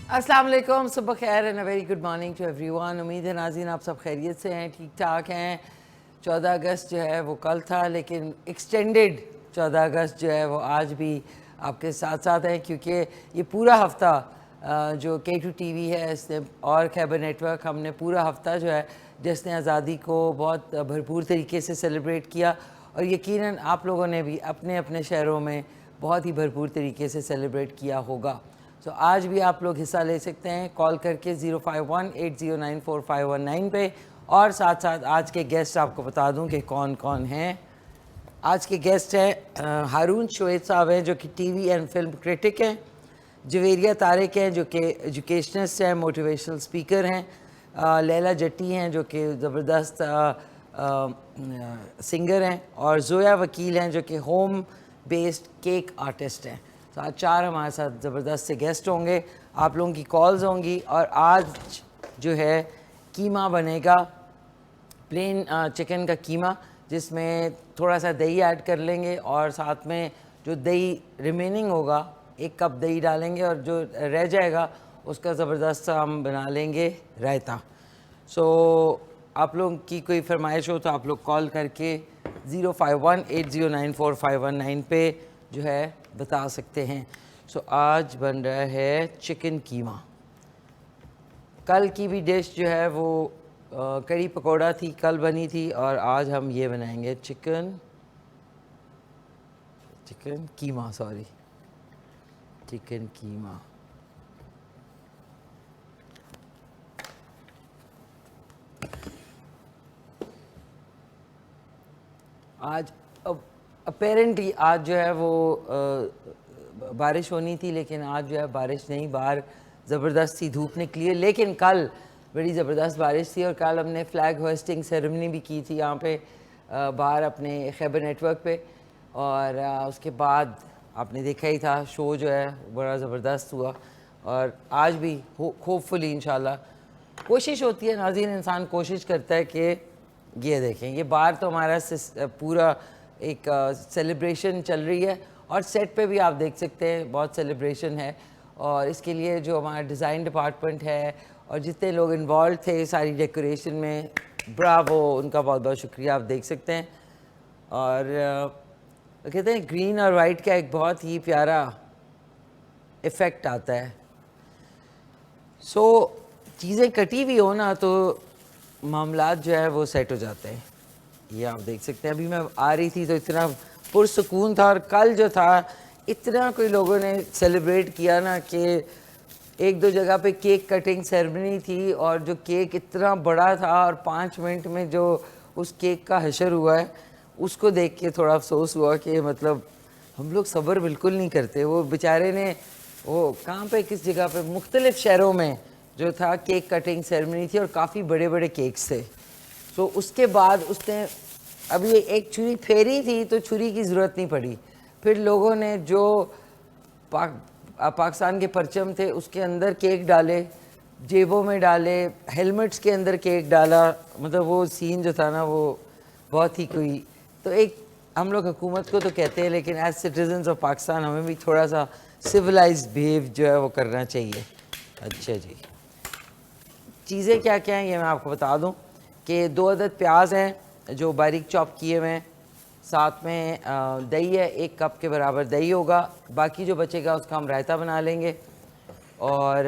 अस्सलाम वालेकुम, सुबह खैर and a very good morning to everyone. उम्मीद है नाज़रीन आप सब खैरियत से हैं, ठीक ठाक हैं। 14 अगस्त जो है वो कल था, लेकिन एक्सटेंडेड 14 अगस्त जो है वो आज भी आपके साथ साथ है, क्योंकि ये पूरा हफ़्ता जो K2 TV है इसने और खैबर नेटवर्क, हमने पूरा हफ़्ता जो है जिसने आज़ादी को बहुत भरपूर तरीके से सेलिब्रेट किया, और यकीनन आप लोगों ने भी अपने अपने शहरों में बहुत ही भरपूर तरीके से सेलिब्रेट किया होगा। तो आज भी आप लोग हिस्सा ले सकते हैं कॉल करके 0518094519 पे। और साथ साथ आज के गेस्ट आपको बता दूं कि कौन कौन हैं। आज के गेस्ट हैं हारून शोएब साहब हैं, जो कि टीवी एंड फिल्म क्रिटिक हैं। जवेरिया तारिक हैं, जो कि एजुकेशनिस्ट हैं, मोटिवेशनल स्पीकर हैं। लैला जट्टी हैं, जो कि ज़बरदस्त सिंगर हैं। और जोया वकील हैं, जो कि होम बेस्ड केक आर्टिस्ट हैं। तो आज चार हमारे साथ ज़बरदस्त से गेस्ट होंगे, आप लोगों की कॉल्स होंगी। और आज जो है कीमा बनेगा, प्लेन चिकन का कीमा, जिसमें थोड़ा सा दही ऐड कर लेंगे, और साथ में जो दही रिमेनिंग होगा 1 कप दही डालेंगे, और जो रह जाएगा उसका ज़बरदस्त हम बना लेंगे रायता। सो आप लोगों की कोई फरमाइश हो तो आप लोग कॉल करके 0518094519 पे जो है बता सकते हैं। सो आज बन रहा है चिकन कीमा। कल की भी डिश जो है वो कड़ी पकौड़ा थी, कल बनी थी, और आज हम ये बनाएंगे चिकन कीमा, सॉरी चिकन कीमा। आज अपेरेंटली आज जो है वो बारिश होनी थी, लेकिन आज जो है बारिश नहीं, बाहर ज़बरदस्त सी धूप निकली है। लेकिन कल बड़ी ज़बरदस्त बारिश थी, और कल हमने फ्लैग होस्टिंग सेरेमनी भी की थी यहाँ पे बाहर अपने खैबर नेटवर्क पे। और उसके बाद आपने देखा ही था, शो जो है बड़ा ज़बरदस्त हुआ। और आज भी होपफुली इंशाल्लाह कोशिश होती है नाज़रीन, इंसान कोशिश करता है कि ये देखें, ये बाहर तो हमारा पूरा एक सेलिब्रेशन चल रही है, और सेट पे भी आप देख सकते हैं बहुत सेलिब्रेशन है। और इसके लिए जो हमारा डिज़ाइन डिपार्टमेंट है और जितने लोग इन्वॉल्व थे सारी डेकोरेशन में, ब्रावो, उनका बहुत बहुत शुक्रिया। आप देख सकते हैं। और कहते हैं ग्रीन और वाइट का एक बहुत ही प्यारा इफ़ेक्ट आता है। सो चीज़ें कटी हुई हो ना तो मामलात जो है वो सेट हो जाते हैं। ये आप देख सकते हैं। अभी मैं आ रही थी तो इतना पुरसुकून था, और कल जो था इतना कोई लोगों ने सेलिब्रेट किया ना कि एक दो जगह पे केक कटिंग सेरेमनी थी, और जो केक इतना बड़ा था और 5 मिनट में जो उस केक का हशर हुआ है उसको देख के थोड़ा अफसोस हुआ कि मतलब हम लोग सब्र बिल्कुल नहीं करते। वो बेचारे ने वो कहाँ पे किस जगह पे मुख्तलिफ शहरों में जो था केक कटिंग सेरेमनी थी, और काफ़ी बड़े बड़े केक्स थे। तो उसके बाद उसने अभी एक छुरी फेरी थी तो छुरी की ज़रूरत नहीं पड़ी। फिर लोगों ने जो पाकिस्तान के परचम थे उसके अंदर केक डाले, जेबों में डाले, हेलमेट्स के अंदर केक डाला। मतलब वो सीन जो था ना वो बहुत ही कोई, तो एक हम लोग हुकूमत को तो कहते हैं, लेकिन एज सिटीजन्स ऑफ पाकिस्तान हमें भी थोड़ा सा सिविलाइज्ड बिहेव जो है वो करना चाहिए। अच्छा जी, चीज़ें क्या क्या हैं ये मैं आपको बता दूं कि 2 अदद प्याज हैं जो बारीक चॉप किए हुए हैं, साथ में दही है, 1 कप के बराबर दही होगा। बाकी जो बचेगा उसका हम रायता बना लेंगे। और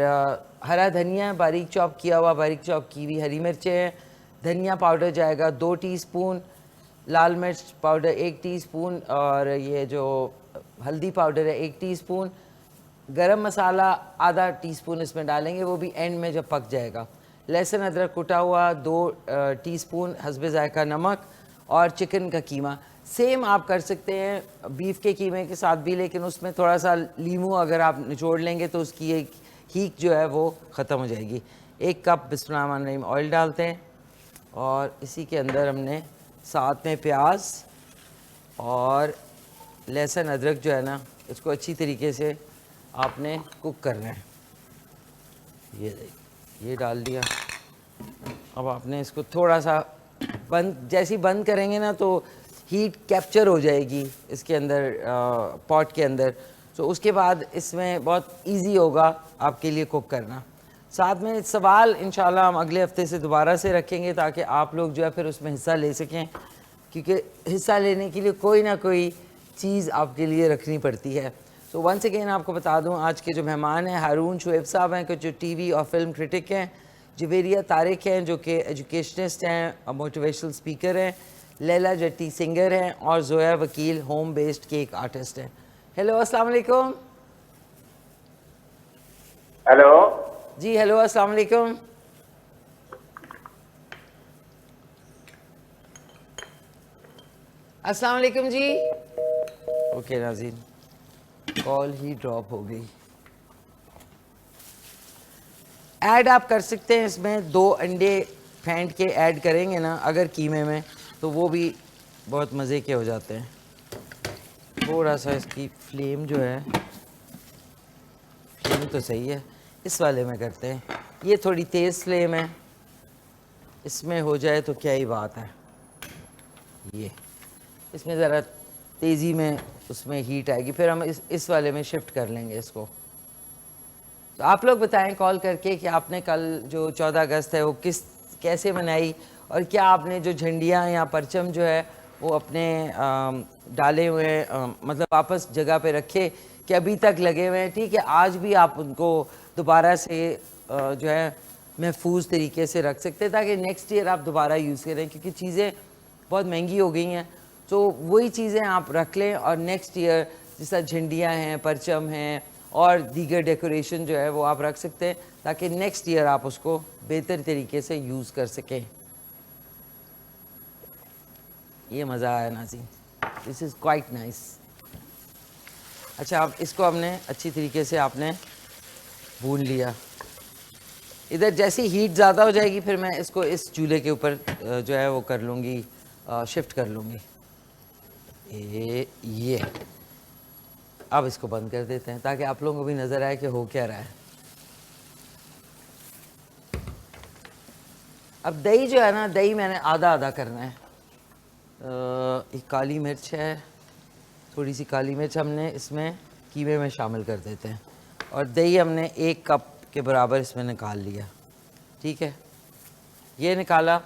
हरा धनिया है बारीक चॉप किया हुआ, बारीक चॉप की हुई हरी मिर्चें हैं। धनिया पाउडर जाएगा 2 टीस्पून, लाल मिर्च पाउडर 1 टीस्पून, और ये जो हल्दी पाउडर है 1 टीस्पून। गरम मसाला आधा टीस्पून इसमें डालेंगे, वो भी एंड में जब पक जाएगा। लहसुन अदरक कुटा हुआ 2 टीस्पून, हस्बे जायका नमक। और चिकन का कीमा सेम आप कर सकते हैं बीफ के कीमे के साथ भी, लेकिन उसमें थोड़ा सा लीमू अगर आप निचोड़ लेंगे तो उसकी एक हीक जो है वो ख़त्म हो जाएगी। 1 कप बिस्मिल्लाहिर्रहमानिर्रहीम ऑयल डालते हैं, और इसी के अंदर हमने साथ में प्याज और लहसुन अदरक जो है ना इसको अच्छी तरीके से आपने कुक करना है। ये डाल दिया। अब आपने इसको थोड़ा सा बंद, जैसे ही बंद करेंगे ना तो हीट कैप्चर हो जाएगी इसके अंदर, पॉट के अंदर। तो उसके बाद इसमें बहुत इजी होगा आपके लिए कुक करना। साथ में सवाल इंशाल्लाह हम अगले हफ्ते से दोबारा से रखेंगे ताकि आप लोग जो है फिर उसमें हिस्सा ले सकें, क्योंकि हिस्सा लेने के लिए कोई ना कोई चीज़ आपके लिए रखनी पड़ती है। तो वंस अगेन आपको बता दूं, आज के जो मेहमान हैं हारून शुएब साहब हैं, जो टीवी और फिल्म क्रिटिक हैं, जवेरिया तारिक हैं जो कि एजुकेशनिस्ट हैं, मोटिवेशनल स्पीकर हैं, लैला जट्टी सिंगर हैं, और जोया वकील होम बेस्ड केक आर्टिस्ट हैं। हेलो अस्सलाम वालेकुम। हेलो जी हेलो अस्सलाम वालेकुम। अस्सलाम वालेकुम जी। ओके नाज़रीन, कॉल ही ड्रॉप हो गई। ऐड आप कर सकते हैं, इसमें 2 अंडे फेंट के ऐड करेंगे ना अगर कीमे में, तो वो भी बहुत मज़े के हो जाते हैं। थोड़ा सा इसकी फ्लेम जो है, फ्लेम तो सही है, इस वाले में करते हैं। ये थोड़ी तेज़ फ्लेम है, इसमें हो जाए तो क्या ही बात है। ये इसमें ज़रा तेज़ी में उसमें हीट आएगी, फिर हम इस वाले में शिफ्ट कर लेंगे इसको। तो आप लोग बताएं कॉल करके कि आपने कल जो 14 अगस्त है वो कैसे मनाई, और क्या आपने जो झंडियाँ या परचम जो है वो अपने डाले हुए मतलब वापस जगह पे रखे कि अभी तक लगे हुए हैं। ठीक है, आज भी आप उनको दोबारा से जो है महफूज तरीके से रख सकते हैं ताकि नेक्स्ट ईयर आप दोबारा यूज़ करें, क्योंकि चीज़ें बहुत महंगी हो गई हैं। तो वही चीज़ें आप रख लें और नेक्स्ट ईयर जैसा झंडियाँ हैं, परचम हैं और दीगर डेकोरेशन जो है वो आप रख सकते हैं ताकि नेक्स्ट ईयर आप उसको बेहतर तरीके से यूज़ कर सकें। ये मज़ा आया नाज़रीन, दिस इज़ क्वाइट नाइस। अच्छा, अब इसको हमने अच्छी तरीके से आपने भून लिया। इधर जैसी हीट ज़्यादा हो जाएगी फिर मैं इसको इस चूल्हे के ऊपर जो है वो कर लूँगी, शिफ्ट कर लूँगी। ये अब इसको बंद कर देते हैं ताकि आप लोगों को भी नज़र आए कि हो क्या रहा है। अब दही जो है ना, दही मैंने आधा आधा करना है। एक काली मिर्च है, थोड़ी सी काली मिर्च हमने इसमें कीमे में शामिल कर देते हैं, और दही हमने 1 कप के बराबर इसमें निकाल लिया। ठीक है, ये निकाला,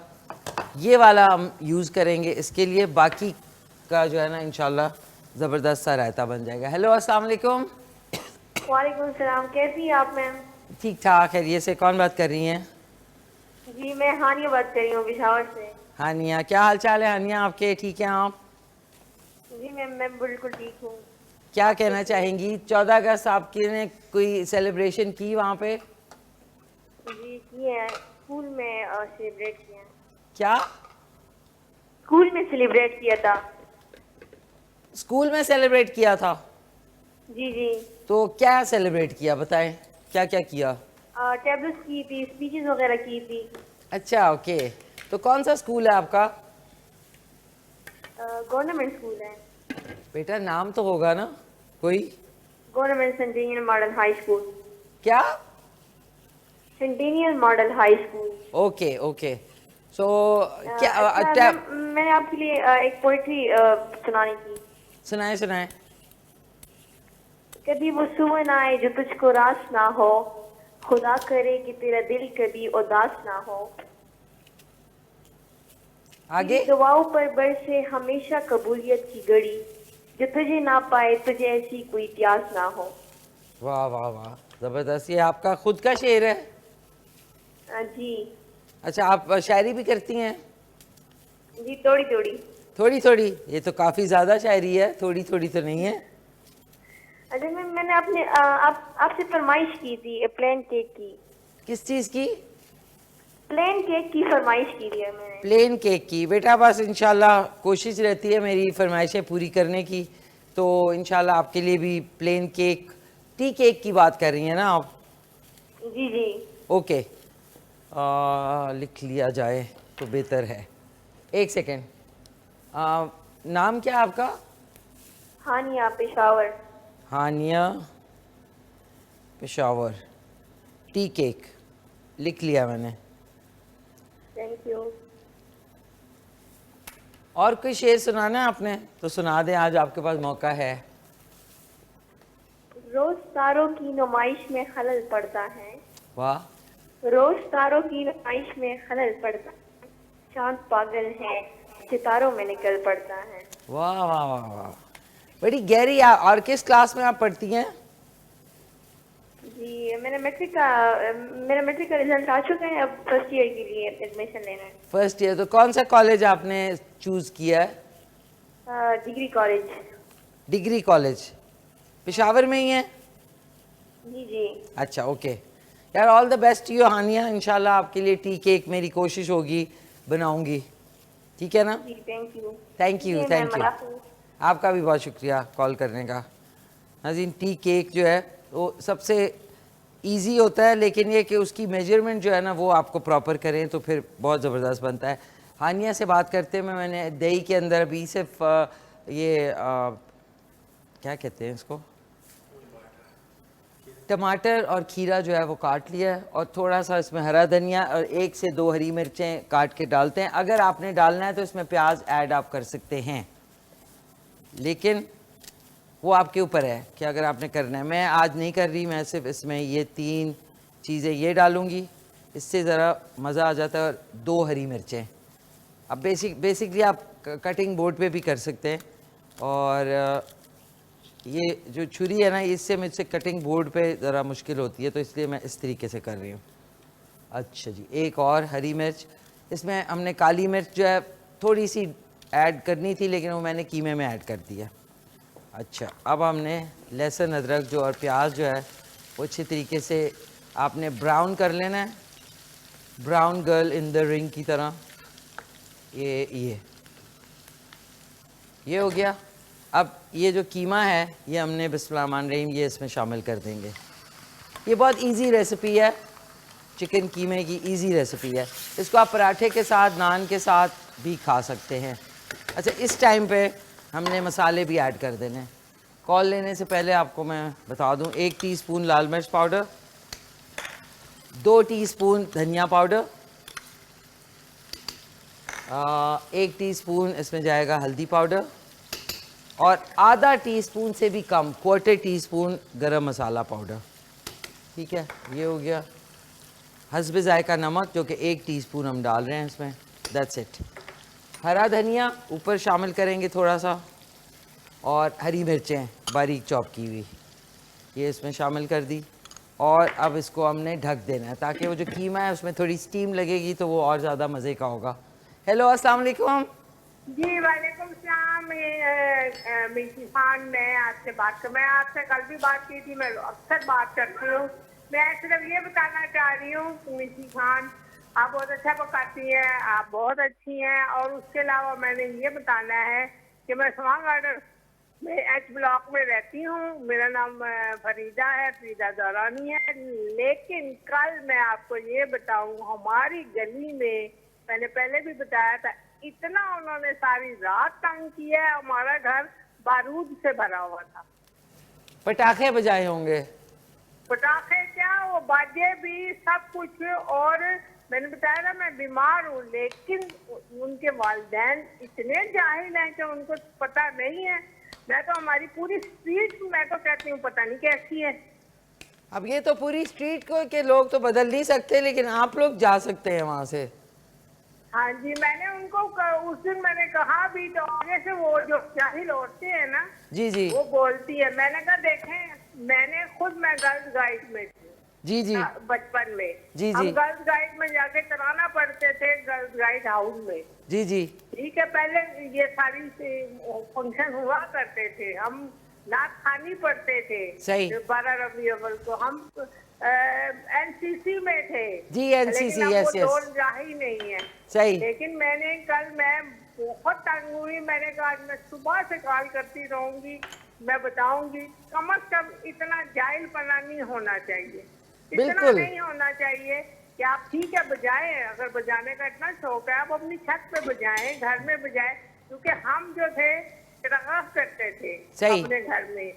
ये वाला हम यूज़ करेंगे इसके लिए, बाकी का जो है ना इंशाल्लाह ज़बरदस्त सा रायता बन जाएगा। हेलो अस्सलाम वालेकुम। वालेकुम सलाम, कैसी हैं आप मैम? ठीक ठाक है। ये से कौन बात कर रही हैं? जी मैं हानिया बात कर रही हूँ पिशावर से। हानिया, क्या हाल चाल है हानिया आपके? ठीक हैं आप? जी मैम मैं बिल्कुल ठीक हूँ। क्या कहना चाहेंगी? 14 अगस्त आपकी ने कोई सेलिब्रेशन की वहाँ पे? जी किए हैं, स्कूल में सेलिब्रेट किया है। क्या स्कूल में सेलिब्रेट किया था। स्कूल में सेलिब्रेट किया था? जी जी। तो क्या सेलिब्रेट किया, बताएं क्या क्या किया? टेबल्स की थी, स्पीचेस वगैरह की थी। अच्छा ओके, तो कौन सा स्कूल है आपका? गवर्नमेंट स्कूल है। बेटा नाम तो होगा ना कोई? Government centennial model high school. क्या? Centennial model high school. Okay okay, so क्या अच्छा, मैंने आपके लिए एक पोइट्री सुनानी थी। सुनाए सुनाए। कभी वो सुबह ना आए जो तुझको रास ना हो, खुदा करे कि तेरा दिल कभी उदास ना हो। आगे? तेरी दुआओं पर बरसे हमेशा कबूलियत की घड़ी, जो तुझे ना पाए तुझे ऐसी कोई प्यास ना हो। वाह वाह वाह, ज़बरदस्त। ये आपका खुद का शेर है? जी। अच्छा, आप शायरी भी करती हैं? जी थोड़ी थोड़ी। थोड़ी थोड़ी? ये तो काफ़ी ज़्यादा शायरी है, थोड़ी थोड़ी तो नहीं है। अच्छा मैंने आपने आपसे फरमाइश की थी प्लेन केक की। किस चीज़ की? प्लेन केक की फरमाइश की थी मैंने। प्लेन केक की? बेटा बस इंशाल्लाह कोशिश रहती है मेरी फरमाइशें पूरी करने की, तो इंशाल्लाह आपके लिए भी प्लेन केक, टी केक की बात कर रही हैं ना आप? जी जी। ओके, लिख लिया जाए तो बेहतर है। एक सेकेंड, नाम क्या है आपका? हानिया पेशावर। हानिया पेशावर, टी केक लिख लिया मैंने। Thank you. और कोई शेर सुनाना है आपने तो सुना दें, आज आपके पास मौका है। तारों की नुमाइश में खलल पड़ता है, वाह, रोज तारों की नुमाइश में खलल पड़ता है, चांद पागल है सितारों में निकल पड़ता है। वाह वाह वाह वाह, बड़ी गहरी। और किस क्लास में आप पढ़ती हैं? जी मेरा मैट्रिक का रिजल्ट आ चुका है, अब फर्स्ट ईयर के लिए एडमिशन लेना है। First year. तो कौन सा कॉलेज आपने चूज किया है? Degree college. Degree college Peshawar में ही है? जी जी। अच्छा, ओके यार, ऑल द बेस्ट यू हानिया। इंशाल्लाह आपके लिए टी केक मेरी कोशिश होगी, बनाऊंगी, ठीक है ना? जी thank you. Thank you, thank you. आपका भी बहुत शुक्रिया कॉल करने का। नाज़रीन, टी केक जो है वो सबसे इजी होता है, लेकिन ये कि उसकी मेजरमेंट जो है ना वो आपको प्रॉपर करें तो फिर बहुत ज़बरदस्त बनता है। हानिया से बात करते में मैंने दही के अंदर अभी सिर्फ क्या कहते हैं इसको, टमाटर और खीरा जो है वो काट लिया है, और थोड़ा सा इसमें हरा धनिया और 1 से 2 हरी मिर्चें काट के डालते हैं। अगर आपने डालना है तो इसमें प्याज ऐड आप कर सकते हैं, लेकिन वो आपके ऊपर है कि अगर आपने करना है। मैं आज नहीं कर रही, मैं सिर्फ इसमें ये 3 चीज़ें ये डालूँगी, इससे ज़रा मज़ा आ जाता है। और 2 हरी मिर्चें। अब बेसिकली आप कटिंग बोर्ड पे भी कर सकते हैं, और ये जो छुरी है ना इससे मुझसे कटिंग बोर्ड पे ज़रा मुश्किल होती है, तो इसलिए मैं इस तरीके से कर रही हूँ। अच्छा जी, एक और हरी मिर्च। इसमें हमने काली मिर्च जो है थोड़ी सी ऐड करनी थी, लेकिन वो मैंने कीमे में ऐड कर दिया। अच्छा, अब हमने लहसुन अदरक जो और प्याज जो है वो अच्छे तरीके से आपने ब्राउन कर लेना है, brown girl in the ring की तरह। ये हो गया। अब ये जो कीमा है ये हमने बिस्मिल्लाहिर्रहमानिर्रहीम ये इसमें शामिल कर देंगे। ये बहुत इजी रेसिपी है, चिकन कीमे की इजी रेसिपी है। इसको आप पराठे के साथ, नान के साथ भी खा सकते हैं। अच्छा, इस टाइम पे हमने मसाले भी ऐड कर देने हैं। कॉल लेने से पहले आपको मैं बता दूं, 1 टीस्पून लाल मिर्च पाउडर, 2 टीस्पून धनिया पाउडर, 1 टीस्पून इसमें जाएगा हल्दी पाउडर, और आधा टीस्पून से भी कम, 1/4 टीस्पून गरम मसाला पाउडर। ठीक है, ये हो गया। हस्बे जायका नमक जो कि 1 टीस्पून हम डाल रहे हैं इसमें, दैट्स इट। हरा धनिया ऊपर शामिल करेंगे थोड़ा सा, और हरी मिर्चें बारीक चॉप की हुई ये इसमें शामिल कर दी। और अब इसको हमने ढक देना है ताकि वो जो कीमा है उसमें थोड़ी स्टीम लगेगी तो वो और ज़्यादा मज़े का होगा। हेलो, अस्सलाम वालेकुम। जी वालेकुम सलाम। मिर्ची खान, मैं आपसे बात कर, मैं आपसे कल भी बात की थी, मैं अक्सर बात करती हूँ। मैं सिर्फ ये बताना चाह रही हूँ मिर्ची खान, आप बहुत अच्छा पकाती हैं, आप बहुत अच्छी हैं। और उसके अलावा मैंने ये बताना है कि मैं स्वांग गार्डन में एच ब्लॉक में रहती हूँ। मेरा नाम फरीदा है, फरीदा दौरानी है। लेकिन कल मैं आपको ये बताऊँ, हमारी गली में, मैंने पहले भी बताया था, इतना उन्होंने सारी रात तंग किया है। हमारा घर बारूद से भरा हुआ था। पटाखे बजाए होंगे? पटाखे क्या, वो बाजे भी, सब कुछ। और मैंने बताया ना मैं बीमार हूँ, लेकिन उनके वालिदैन इतने जाहिल हैं कि उनको पता नहीं है। मैं तो हमारी पूरी स्ट्रीट, मैं तो कहती हूँ पता नहीं कैसी है। अब ये तो पूरी स्ट्रीट को के लोग तो बदल नहीं सकते, लेकिन आप लोग जा सकते हैं वहाँ से। हाँ जी, मैंने उनको उस दिन मैंने कहा भी, तो आगे से वो जो जाहिल औरतें हैं ना, जी जी वो बोलती है। मैंने कहा देखें, मैं गर्ल्स गाइड में थी जी जी बचपन में। जी हम जी गर्ल्स गाइड में जाके कराना पड़ते थे, गर्ल्स गाइड हाउस में। जी जी ठीक है, पहले ये सारी फंक्शन हुआ करते थे, हम नात खानी पड़ते थे। सही। 12 रबी अव्वल को हम एनसीसी में थे। जी, एनसीसी, लेकिन अब यस वो यस, दौर जा ही नहीं है। सही। लेकिन मैं बहुत तंग हुई। मैंने कहा आज मैं सुबह से कॉल करती रहूंगी, मैं बताऊंगी। कम से कम इतना जाहिलपना नहीं होना चाहिए, इतना बिल्कुल। नहीं होना चाहिए कि आप ठीक है बजाएं, अगर बजाने का इतना शौक है आप अपनी छत पे बजाएं, घर में बजाएं। क्योंकि हम जो थे रगब करते थे सही। अपने घर में,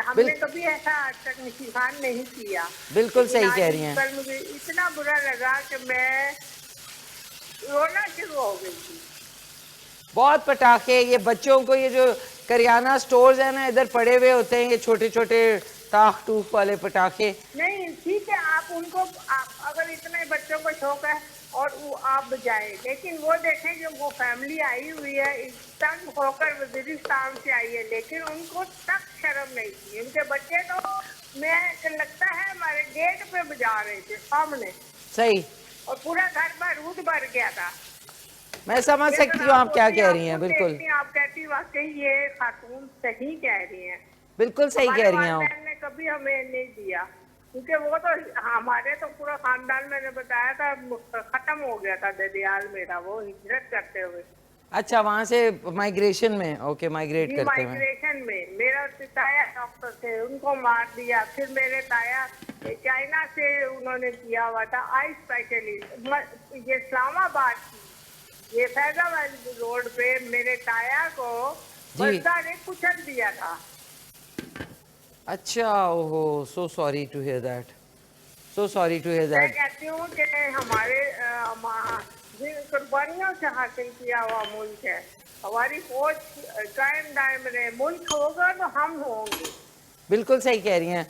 हमने कभी ऐसा आज तक निशान नहीं किया। बिल्कुल सही कह रही हैं। पर मुझे इतना बुरा लगा कि मैं रोना शुरू हो गई थी। बहुत पटाखे, ये बच्चों को, ये जो करियाना स्टोर्स है ना इधर पड़े हुए होते हैं, ये छोटे छोटे टाख टूक वाले पटाखे। नहीं ठीक है, आप उनको अगर इतने बच्चों को शौक है और वो आप बजाए, लेकिन वो देखें कि वो फैमिली आई हुई है, तंग होकर वजीरिस्तान से आई है, लेकिन उनको तक शर्म नहीं थी। उनके बच्चे तो मैं लगता है हमारे गेट पे बजा रहे थे सामने, सही, और पूरा घर बारूद भर गया था। मैं समझ सकती हूँ आप क्या कह रही हैं, बिल्कुल आप कहती वाकई ये खातून सही कह रही हैं, बिल्कुल सही कह रही हैं आप। वालिदैन ने कभी हमें नहीं दिया, क्योंकि वो तो हमारे तो पूरा खानदान, मैंने बताया था, खत्म हो गया था ददियाल मेरा, वो हिजरत करते हुए। अच्छा, वहाँ से माइग्रेशन में, ओके, माइग्रेट करते हैं। माइग्रेशन में मेरा ताया डॉक्टर थे, उनको मार दिया। फिर मेरे ताया चाइना से उन्होंने किया हुआ था आई स्पेशलिस्ट, ये इस्लामाबाद की, ये फैजाबाद रोड पे मेरे ताया को बस्ता ने कुचल दिया था। अच्छा, ओहो, so sorry to hear that, so sorry to hear मैं दैट। कहती हूँ कि हमारे जिन कुर्बानियों से हासिल किया हुआ मुल्क है, हमारी फौज कायम दायम रहे, मुल्क होगा तो हम होंगे। बिल्कुल सही कह रही हैं।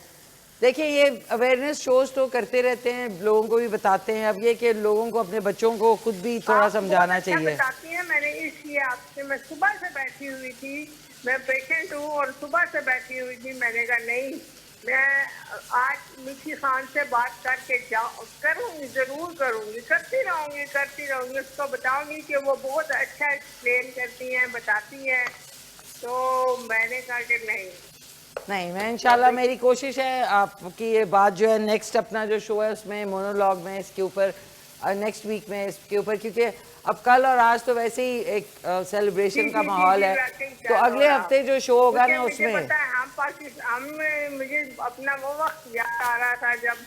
देखिए, ये अवेयरनेस शोज तो करते रहते हैं, लोगों को भी बताते हैं। अब ये कि लोगों को, अपने बच्चों को खुद भी थोड़ा समझाना चाहिए। बताती हैं, मैंने इसलिए आपसे, मैं सुबह से बैठी हुई थी, मैं पेशेंट हूँ और सुबह से बैठी हुई थी, मैंने कहा नहीं, मैं आज मीठी खान से बात करके करूँगी, जरूर करूँगी, करती रहूँगी, उसको बताऊँगी कि वो बहुत अच्छा एक्सप्लेन करती हैं, बताती हैं। तो मैंने कहा कि नहीं, मैं इंशाल्लाह, मेरी कोशिश है आपकी ये बात जो है नेक्स्ट अपना जो शो है उसमें, मोनोलॉग में, इसके ऊपर नेक्स्ट वीक में इसके ऊपर, क्योंकि अब कल और आज तो वैसे ही एक सेलिब्रेशन का माहौल है, तो अगले हफ्ते जो शो होगा ना उसमें मुझे अपना वो वक्त याद आ रहा था जब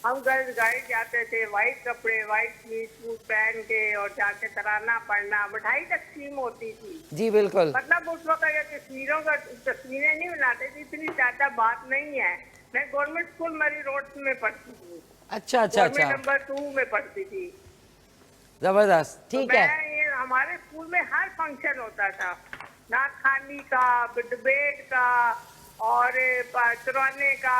हम गर्ल्स गाइड जाते थे, वाइट कपड़े, वाइट सूट पहन के, और जाके तराना पढ़ना, मिठाई तकसीम होती थी। जी बिल्कुल, मतलब उस वक्त तस्वीरें नहीं बनाते थे, इतनी ज्यादा बात नहीं है। मैं गवर्नमेंट स्कूल मरी रोड में पढ़ती थी। अच्छा, नंबर 2 में पढ़ती थी। जबरदस्त, ठीक है। हमारे स्कूल में हर फंक्शन होता था, नात खानी का, डिबेट का, और तराने का,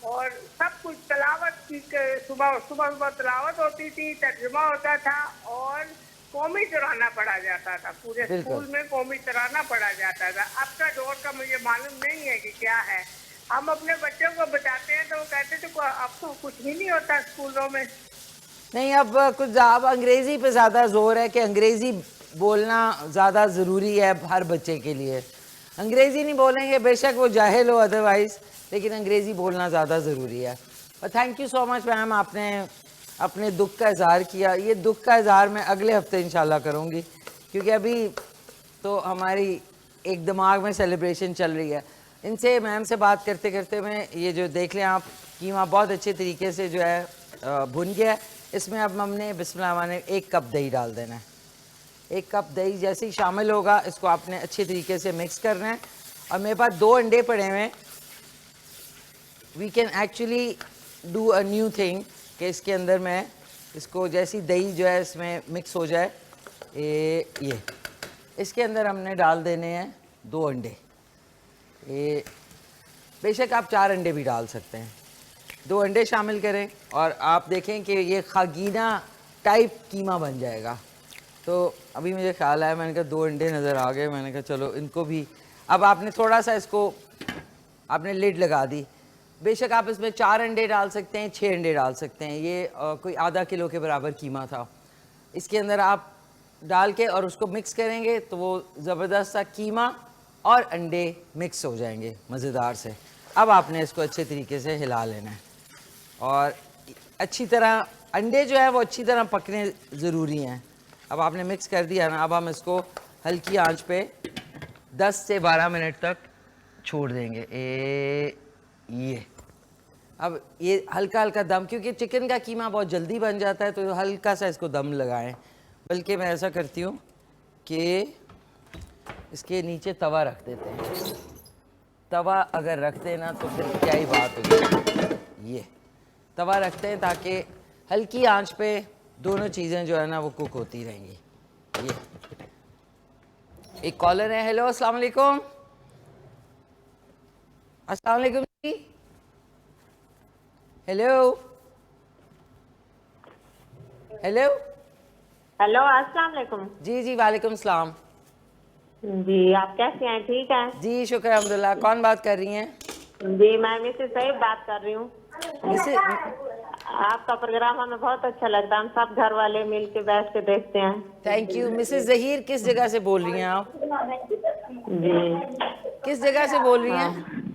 और सब कुछ, तलावत की, सुबह तलावत होती थी, तर्जुमा होता था, और कौमी तराना पढ़ा जाता था। पूरे स्कूल में कौमी तराना पढ़ा जाता था। अब का दौर का मुझे मालूम नहीं है कि क्या है। हम अपने बच्चों को बताते हैं तो वो कहते थे अब तो कुछ भी नहीं होता स्कूलों में। नहीं, अब कुछ अब अंग्रेजी पे ज़्यादा जोर है कि अंग्रेजी बोलना ज़्यादा ज़रूरी है हर बच्चे के लिए। अंग्रेजी नहीं बोलेंगे, बेशक वो जाहिल हो अदरवाइज़, लेकिन अंग्रेज़ी बोलना ज़्यादा ज़रूरी है। और thank you so much ma'am, आपने अपने दुख का इज़हार किया। ये दुख का इज़हार मैं अगले हफ्ते इंशाल्लाह करूँगी, क्योंकि अभी तो हमारी एक दिमाग में सेलिब्रेशन चल रही है। इनसे, मैम से बात करते करते मैं ये जो देख लें आप, कीमा बहुत अच्छे तरीके से जो है भुन गया है। इसमें अब हमने बिस्मिल्लाह ने 1 कप दही डाल देना है। 1 कप दही जैसे ही शामिल होगा, इसको आपने अच्छे तरीके से मिक्स करना है। और मेरे पास 2 अंडे पड़े हुए हैं। We can actually do a new thing कि इसके अंदर मैं इसको, जैसी दही जो है इसमें मिक्स हो जाए, ये इसके अंदर हमने डाल देने हैं 2 अंडे। ये बेशक आप 4 अंडे भी डाल सकते हैं। 2 अंडे शामिल करें और आप देखें कि ये खागीना टाइप कीमा बन जाएगा। तो अभी मुझे ख्याल आया, मैंने कहा 2 अंडे नज़र आ गए, मैंने कहा चलो इनको भी। अब आपने थोड़ा सा इसको, आपने लिड लगा दी। बेशक आप इसमें 4 अंडे डाल सकते हैं, 6 अंडे डाल सकते हैं। ये कोई आधा किलो के बराबर कीमा था। इसके अंदर आप डाल के और उसको मिक्स करेंगे तो वो ज़बरदस्त सा कीमा और अंडे मिक्स हो जाएंगे मज़ेदार से। अब आपने इसको अच्छे तरीके से हिला लेना है और अच्छी तरह, अंडे जो है वो अच्छी तरह पकने ज़रूरी हैं। अब आपने मिक्स कर दिया ना, अब हम इसको हल्की आंच पे 10 से 12 मिनट तक छोड़ देंगे। ये अब ये हल्का हल्का दम, क्योंकि चिकन का कीमा बहुत जल्दी बन जाता है, तो हल्का सा इसको दम लगाएं। बल्कि मैं ऐसा करती हूँ कि इसके नीचे तवा रख देते हैं। तवा अगर रखते हैं ना तो फिर क्या ही बात होगी। ये तवा रखते हैं ताकि हल्की आंच पे दोनों चीज़ें जो है ना वो कुक होती रहेंगी। ये एक कॉलर है। हेलो, अस्सलाम वालेकुम। अस्सलाम वालेकुम जी। हेलो हेलो हेलो अस्सलाम वालेकुम। जी जी वालेकुम सलाम। जी आप कैसे हैं? ठीक हैं? जी शुक्र अल्हम्दुलिल्लाह। कौन बात कर रही हैं? जी मैं मिसेस सईद बात कर रही हूँ। मिसेस आपका प्रोग्राम हमें बहुत अच्छा लगता है, हम सब घर वाले मिल के बैठ के देखते हैं। Thank you. मिसेस जहीर किस जगह से बोल रही हैं आप? जी किस जगह से बोल रही हैं?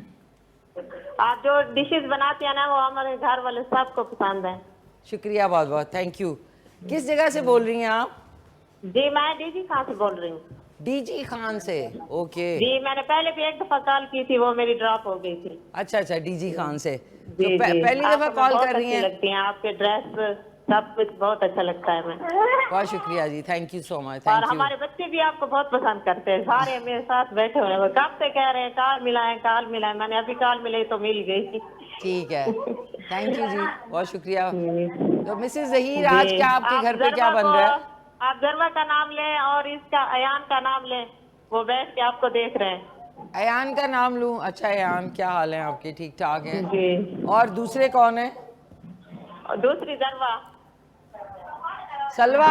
आप जो डिशेस बनाती हैं ना वो हमारे घर वाले सबको पसंद है। शुक्रिया बहुत बहुत, थैंक यू। किस जगह से बोल रही हैं आप? जी मैं डीजी खान से बोल रही हूँ। डीजी खान से, ओके। जी मैंने पहले भी एक दफा कॉल की थी, वो मेरी ड्रॉप हो गई थी। अच्छा अच्छा, डीजी खान से तो जी जी पहली आप दफा हमें कॉल बहुत कर रही अच्छी हैं। लगती हैं, आपके ड्रेस सब कुछ बहुत अच्छा लगता है हमें। बहुत शुक्रिया जी, थैंक यू सो मच, और थैंक यू। हमारे बच्चे भी आपको बहुत पसंद करते हैं, सारे मेरे साथ बैठे हुए हैं, वो कब से कह रहे हैं कॉल मिलाएं कॉल मिलाएं, मैंने अभी कॉल मिलाई तो मिल गई। ठीक है, थैंक यू जी, बहुत शुक्रिया। तो मिसेस जहीर जी आज क्या आपके आप घर पे क्या बन रहा है? आप गरबा का नाम लें और इसका अयान का नाम लें, वो बैठ के आपको देख रहे हैं। अयान का नाम लूं? अच्छा अयान, क्या हाल है आपके? ठीक ठाक हैं? जी और दूसरे कौन है? और दूसरी गरबा। सलवा।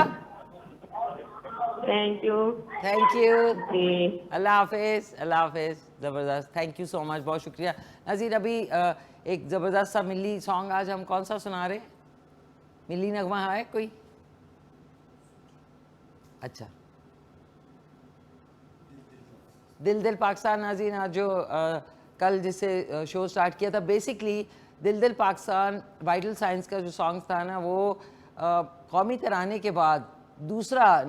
Thank you. Thank you. जी अल्लाह हाफिज, अल्लाह हाफिज। ज़बरदस्त, थैंक यू सो मच, बहुत शुक्रिया। नज़ीर अभी एक ज़बरदस्त सा मिली सॉन्ग आज हम कौन सा सुना रहे? मिली नगमा है कोई? अच्छा, दिल दिल पाकिस्तान। नाज़रीन आज जो कल जिससे शो स्टार्ट किया था, बेसिकली दिल दिल पाकिस्तान वाइटल साइंस का जो सॉन्ग था ना, वो कौमी तराने के बाद दूसरा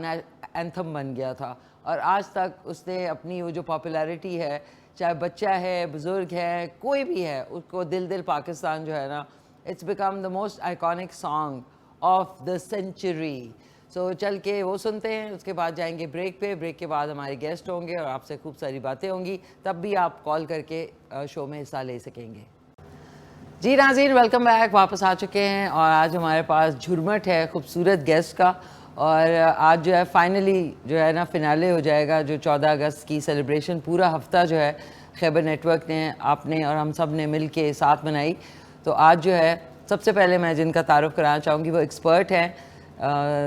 एंथम बन गया था और आज तक उसने अपनी वो जो पॉपुलैरिटी है, चाहे बच्चा है बुज़ुर्ग है कोई भी है, उसको दिल दिल पाकिस्तान जो है ना, it's become the most iconic song of the century. So चल के वो सुनते हैं, उसके बाद जाएंगे ब्रेक पे। ब्रेक के बाद हमारे गेस्ट होंगे और आपसे खूब सारी बातें होंगी, तब भी आप कॉल करके शो में हिस्सा ले सकेंगे। जी नाज़रीन, वेलकम बैक, वापस आ चुके हैं और आज हमारे पास झुरमट है खूबसूरत गेस्ट का। और आज जो है फाइनली जो है ना फिनाले हो जाएगा, जो 14 अगस्त की सेलिब्रेशन पूरा हफ्ता जो है खैबर नेटवर्क ने, आपने और हम सब ने मिल के साथ मनाई। तो आज जो है सबसे पहले मैं जिनका तारुफ कराना चाहूँगी वो एक्सपर्ट हैं,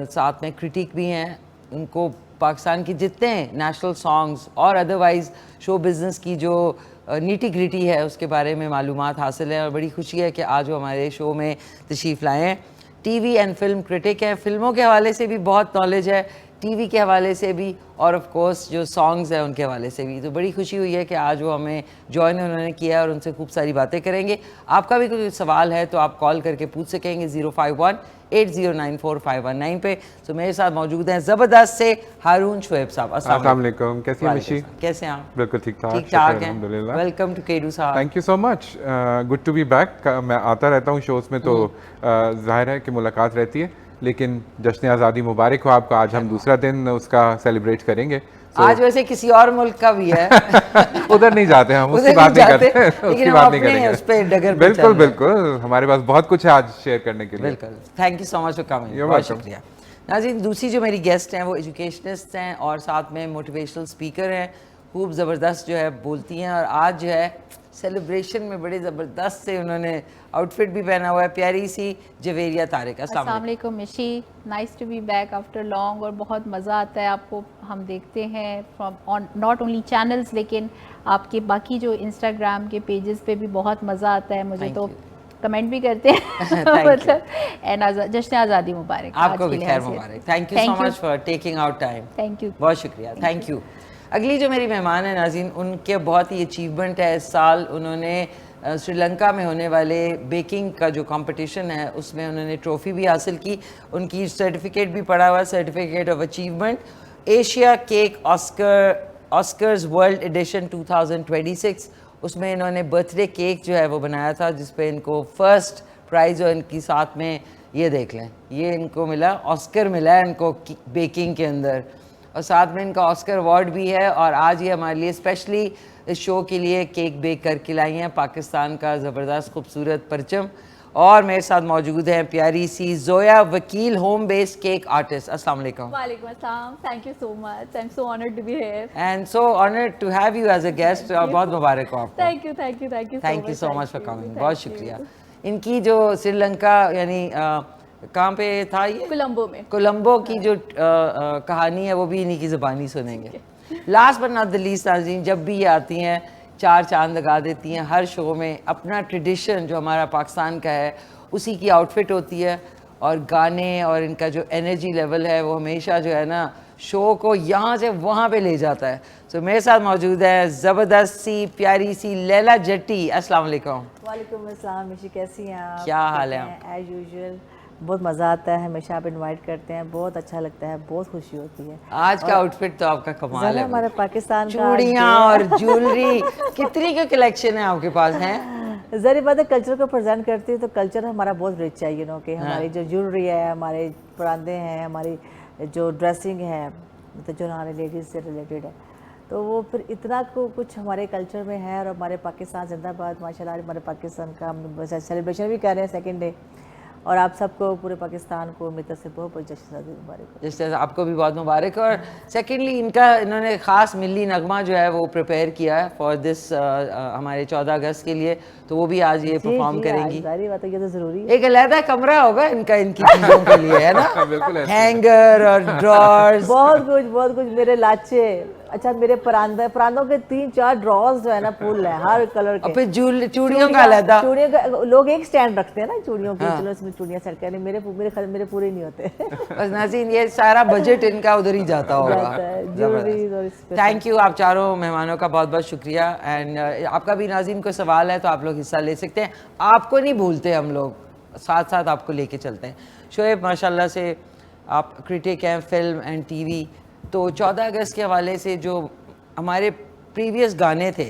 साथ में क्रिटिक भी हैं। उनको पाकिस्तान की जितने नेशनल सॉन्ग्स और अदरवाइज़ शो बिज़नेस की जो नीटी ग्रिटी है उसके बारे में मालूमात हासिल है और बड़ी खुशी है कि आज वो हमारे शो में तशरीफ़ लाए हैं। टीवी एंड फिल्म क्रिटिक हैं, फिल्मों के हवाले से भी बहुत नॉलेज है, टीवी के हवाले से भी और ऑफ कोर्स जो सॉन्ग्स हैं उनके हवाले से भी। तो बड़ी खुशी हुई है कि आज वो हमें जॉइन उन्होंने किया और उनसे खूब सारी बातें करेंगे। आपका भी कोई सवाल है तो आप कॉल करके पूछ सकेंगे 051-8094-519 पे। तो मेरे साथ मौजूद हैं ज़बरदस्त से हारून शुएब साहब। अस्सलाम वालेकुम, कैसी हैं मिशी? कैसे हैं आप? बिल्कुल ठीक ठाक, ठीक ठाक हैं, अल्हम्दुलिल्लाह। वेलकम टू केडू साहब। Thank you so much, good to be back. मैं आता रहता हूँ शोज़ में तो जाहिर है कि मुलाकात रहती है, लेकिन जश्न आज़ादी मुबारक हो आपका। आज हम दूसरा दिन उसका सेलिब्रेट करेंगे। आज वैसे किसी और मुल्क का भी है उधर नहीं जाते हम, उसकी बात नहीं करते, उसकी बात नहीं करेंगे। बिल्कुल बिल्कुल, हमारे पास बहुत कुछ है आज शेयर करने के लिए। बिल्कुल, thank you so much for coming, बहुत शुक्रिया। नाज़रीन, दूसरी जो मेरी गेस्ट हैं वो एजुकेशनिस्ट हैं और साथ में मोटिवेशनल स्पीकर हैं, खूब ज़बरदस्त जो है बोलती हैं। और आज जो है सेलिब्रेशन में बड़े ज़बरदस्त से उन्होंने आउटफिट भी पहना हुआ है, प्यारी सी जवेरिया तारिक। अस्सलाम वालेकुम Mishi, nice to be back after long. और बहुत मज़ा आता है आपको, हम देखते हैं from on not only channels लेकिन आपके बाकी जो इंस्टाग्राम के पेजेस पे भी बहुत मज़ा आता है मुझे। तो कमेंट भी करते हैं मतलब एंड जश्न आज़ादी मुबारक आपको भी, खैर मुबारक। Thank you so much for taking out time. Thank you, बहुत शुक्रिया, थैंक यू। अगली जो मेरी मेहमान है नाज़रीन, उनके बहुत ही अचीवमेंट है इस साल। उन्होंने श्रीलंका में होने वाले बेकिंग का जो कंपटीशन है उसमें उन्होंने ट्रॉफ़ी भी हासिल की। उनकी सर्टिफिकेट भी पड़ा हुआ है, certificate of achievement, Asia cake Oscars world edition 2026। उसमें इन्होंने बर्थडे केक जो है वो बनाया था, जिस पे इनको फर्स्ट प्राइज़ और इनकी साथ में ये देख लें, ये इनको मिला, ऑस्कर मिला है इनको बेकिंग के अंदर, और साथ में इनका ऑस्कर अवार्ड भी है। और आज ये हमारे लिए स्पेशली इस शो के लिए केक बेक करके लाई हैं, पाकिस्तान का ज़बरदस्त खूबसूरत परचम। और मेरे साथ मौजूद हैं प्यारी सी जोया वकील, होम बेस्ड केक आर्टिस्ट। अस्सलाम वालेकुम। वालेकुम अस्सलाम, thank you so much, I am so honoured to be here and so honoured to have you as a guest. बहुत मुबारक हो आपको। Thank you thank you so much for coming, बहुत शुक्रिया। इनकी जो श्रीलंका यानी कहाँ पे था ये, कोलंबो में। कोलंबो की जो कहानी है वो भी इन्हीं की ज़बानी सुनेंगे। Last but not the least नाज़रीन, जब भी ये आती हैं 4 चांद लगा देती हैं हर शो में। अपना ट्रेडिशन जो हमारा पाकिस्तान का है उसी की आउटफिट होती है, और गाने और इनका जो एनर्जी लेवल है वो हमेशा जो है ना शो को यहाँ से वहाँ पे ले जाता है। सो मेरे साथ मौजूद है ज़बरदस्त सी प्यारी सी लैला जट्टी। अस्सलाम वालेकुम। वालेकुम अस्सलाम मिशी, कैसी हैं आप? क्या हाल है आप? एज यूजुअल बहुत मज़ा आता है, हमेशा आप इनवाइट करते हैं, बहुत अच्छा लगता है, बहुत खुशी होती है। आज का आउटफिट तो आपका कमाल ज़रा है, हमारे पाकिस्तान का चूड़ियाँ और ज्वेलरी कितनी का कलेक्शन है आपके पास है? ज़री बात है, कल्चर को प्रेजेंट करती है तो कल्चर हमारा बहुत रिच है, यू नो कि हमारी जो ज्वेलरी है, हमारे परांदे हैं, हमारी जो ड्रेसिंग है, मतलब जो हमारे लेडीज़ से रिलेटेड है, तो वो फिर इतना को कुछ हमारे कल्चर में है। और हमारे पाकिस्तान जिंदाबाद, माशाल्लाह हमारे पाकिस्तान का हम सेलिब्रेशन भी कर रहे हैं 2nd डे, और आप सबको पूरे पाकिस्तान को मेरी तरफ से बहुत बहुत जश्न मुबारक हो। जैसे आपको भी बहुत मुबारक। और सेकेंडली इन्होंने ख़ास मिली नगमा जो है वो प्रिपेयर किया है फॉर दिस हमारे 14 अगस्त के लिए, तो वो भी आज ये परफॉर्म करेंगी। सारी बात है, ये तो ज़रूरी है। एक अलहदा कमरा होगा इनका इनकी चीज़ों के लिए, है ना? बिल्कुल ऐसे। हैंगर और ड्रॉर्स, बहुत कुछ मेरे लाचे, अच्छा मेरे परांदों के 3-4 ड्रॉर्स जो है ना फुल है हर कलर के। और फिर चूड़ियों का अलहदा। चूड़ियों का लोग एक स्टैंड रखते हैं ना चूड़ियों की, चलो इसमें चूड़ियाँ सेट करें, मेरे पूरे नहीं होते। बस नाज़रीन ये सारा बजट इनका उधर ही जाता होगा। थैंक यू, आप चारों मेहमानों का बहुत बहुत शुक्रिया। एंड आपका भी नाज़रीन कोई सवाल है तो आप लोग हिस्सा ले सकते हैं। आपको नहीं भूलते हम लोग, साथ साथ आपको लेके चलते हैं। शोएब माशाल्लाह से आप क्रिटिक हैं फिल्म एंड टीवी, तो 14 अगस्त के हवाले से जो हमारे प्रीवियस गाने थे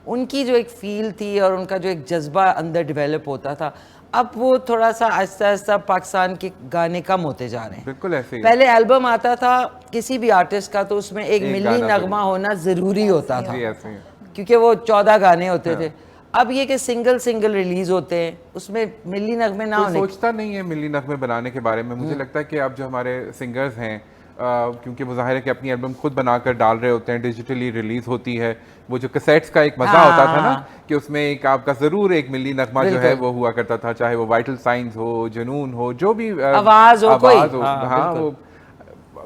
उनकी जो एक फ़ील थी और उनका जो एक जज्बा अंदर डेवलप होता था, अब वो थोड़ा सा आहिस्ता आहिस्ता पाकिस्तान के गाने कम होते जा रहे हैं। बिल्कुल ऐसे ही। पहले एल्बम आता था किसी भी आर्टिस्ट का तो उसमें एक मिली नगमा होना ज़रूरी होता था, जी ऐसे ही। क्योंकि वो 14 गाने होते थे। अब ये कि सिंगल रिलीज होते हैं, उसमें मिली नगमे ना कोई होने। सोचता नहीं है मिली नगमे बनाने के बारे में। मुझे लगता है कि अब जो हमारे सिंगर्स हैं, क्योंकि वो जाहिर है कि अपनी एल्बम खुद बनाकर डाल रहे होते हैं, डिजिटली रिलीज होती है, वो जो कैसेट्स का एक मजा होता था ना कि उसमें एक आपका जरूर एक मिली नगमा जो है वो हुआ करता था, चाहे वो वाइटल साइंस हो, जुनून हो, जो भी आवाज हो कोई। हाँ वो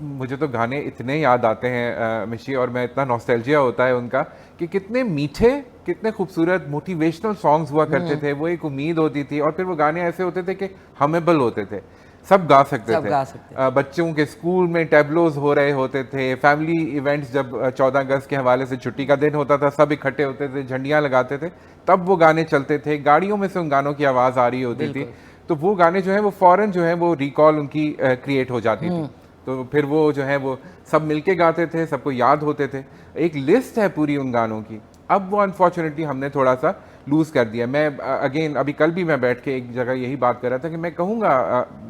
मुझे तो गाने इतने याद आते हैं मिशी, और मैं इतना नॉस्टैल्जिया होता है उनका कि कितने मीठे, कितने खूबसूरत मोटिवेशनल सॉन्ग्स हुआ करते थे। वो एक उम्मीद होती थी, और फिर वो गाने ऐसे होते थे कि हमेबल होते थे, सब गा सकते थे। बच्चों के स्कूल में टैबलोज हो रहे होते थे, फैमिली इवेंट्स जब 14 अगस्त के हवाले से छुट्टी का दिन होता था, सब इकट्ठे होते थे, झंडियाँ लगाते थे, तब वो गाने चलते थे, गाड़ियों में से उन गानों की आवाज़ आ रही होती थी, तो वो गाने जो है वो फ़ौरन जो है वो रिकॉल उनकी क्रिएट हो जाती थी। तो फिर वो जो है वो सब मिलके गाते थे, सबको याद होते थे, एक लिस्ट है पूरी उन गानों की। अब वो अनफॉर्चुनेटली हमने थोड़ा सा लूज़ कर दिया। मैं अगेन अभी कल भी मैं बैठ के एक जगह यही बात कर रहा था कि मैं कहूँगा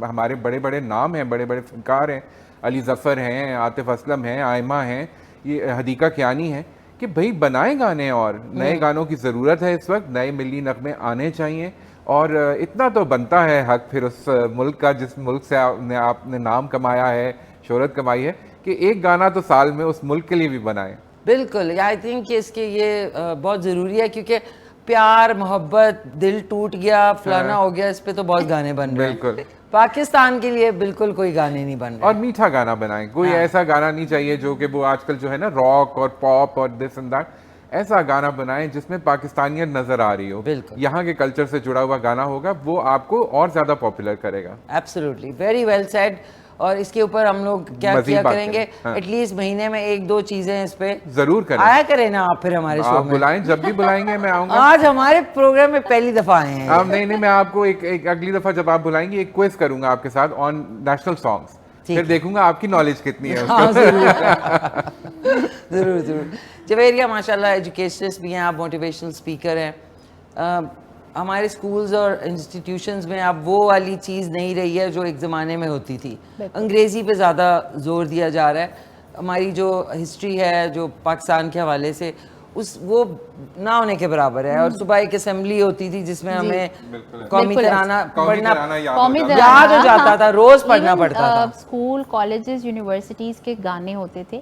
हमारे बड़े बड़े नाम हैं, बड़े बड़े फनकार हैं, अली ज़फ़र हैं, आतिफ असलम हैं, आयमा हैं, ये हदीका कियानी हैं, कि भाई बनाए गाने, और नए गानों की ज़रूरत है इस वक्त, नए मिली नगमे आने चाहिए। और इतना तो बनता है हक फिर उस मुल्क का जिस मुल्क से आपने नाम कमाया है, शोहरत कमाई है, कि एक गाना तो साल में उस मुल्क के लिए भी बनाए। बिल्कुल, आई थिंक कि इसके ये बहुत ज़रूरी है, क्योंकि प्यार मोहब्बत, दिल टूट गया, फलाना हो गया, इस पे तो बहुत गाने बन रहे हैं। बिल्कुल। पाकिस्तान के लिए बिल्कुल कोई गाने नहीं बन रहे। और मीठा गाना बनाएं, कोई ऐसा गाना नहीं चाहिए जो कि वो आजकल जो है ना रॉक और पॉप और दिस एंड दैट, ऐसा गाना बनाएं जिसमें पाकिस्तानियत नजर आ रही हो, बिल्कुल यहाँ के कल्चर से जुड़ा हुआ गाना होगा, वो आपको और ज्यादा पॉपुलर करेगा। Absolutely, very well said. और इसके ऊपर हम लोग क्या किया करेंगे, एटलीस्ट महीने में 1-2 चीजें इस पे जरूर करें। आया करें ना आप फिर हमारे शो में, बुलाएं, जब भी बुलाएंगे मैं आऊंगा। आज हमारे प्रोग्राम में पहली दफा आए हैं आप। नहीं, मैं आपको एक अगली दफा जब आप बुलाएंगे एक क्विज करूंगा आपके साथ ऑन नेशनल सॉन्ग्स, फिर देखूंगा आपकी नॉलेज कितनी है। हाँ, जरूर। जवेरिया माशाल्लाह एजुकेशनिस्ट भी हैं, आप मोटिवेशनल स्पीकर हैं। हमारे स्कूल्स और इंस्टीट्यूशंस में अब वो वाली चीज़ नहीं रही है जो एक ज़माने में होती थी। अंग्रेज़ी पे ज़्यादा जोर दिया जा रहा है। हमारी जो हिस्ट्री है जो पाकिस्तान के हवाले से, वो ना होने के बराबर है। और सुबह एक असेंबली होती थी जिसमें हमें कौमी बिल्कुल। तराना पढ़ना कौमी याद हो जाता था, रोज पढ़ना पड़ता था। स्कूल कॉलेजेस यूनिवर्सिटीज के गाने होते थे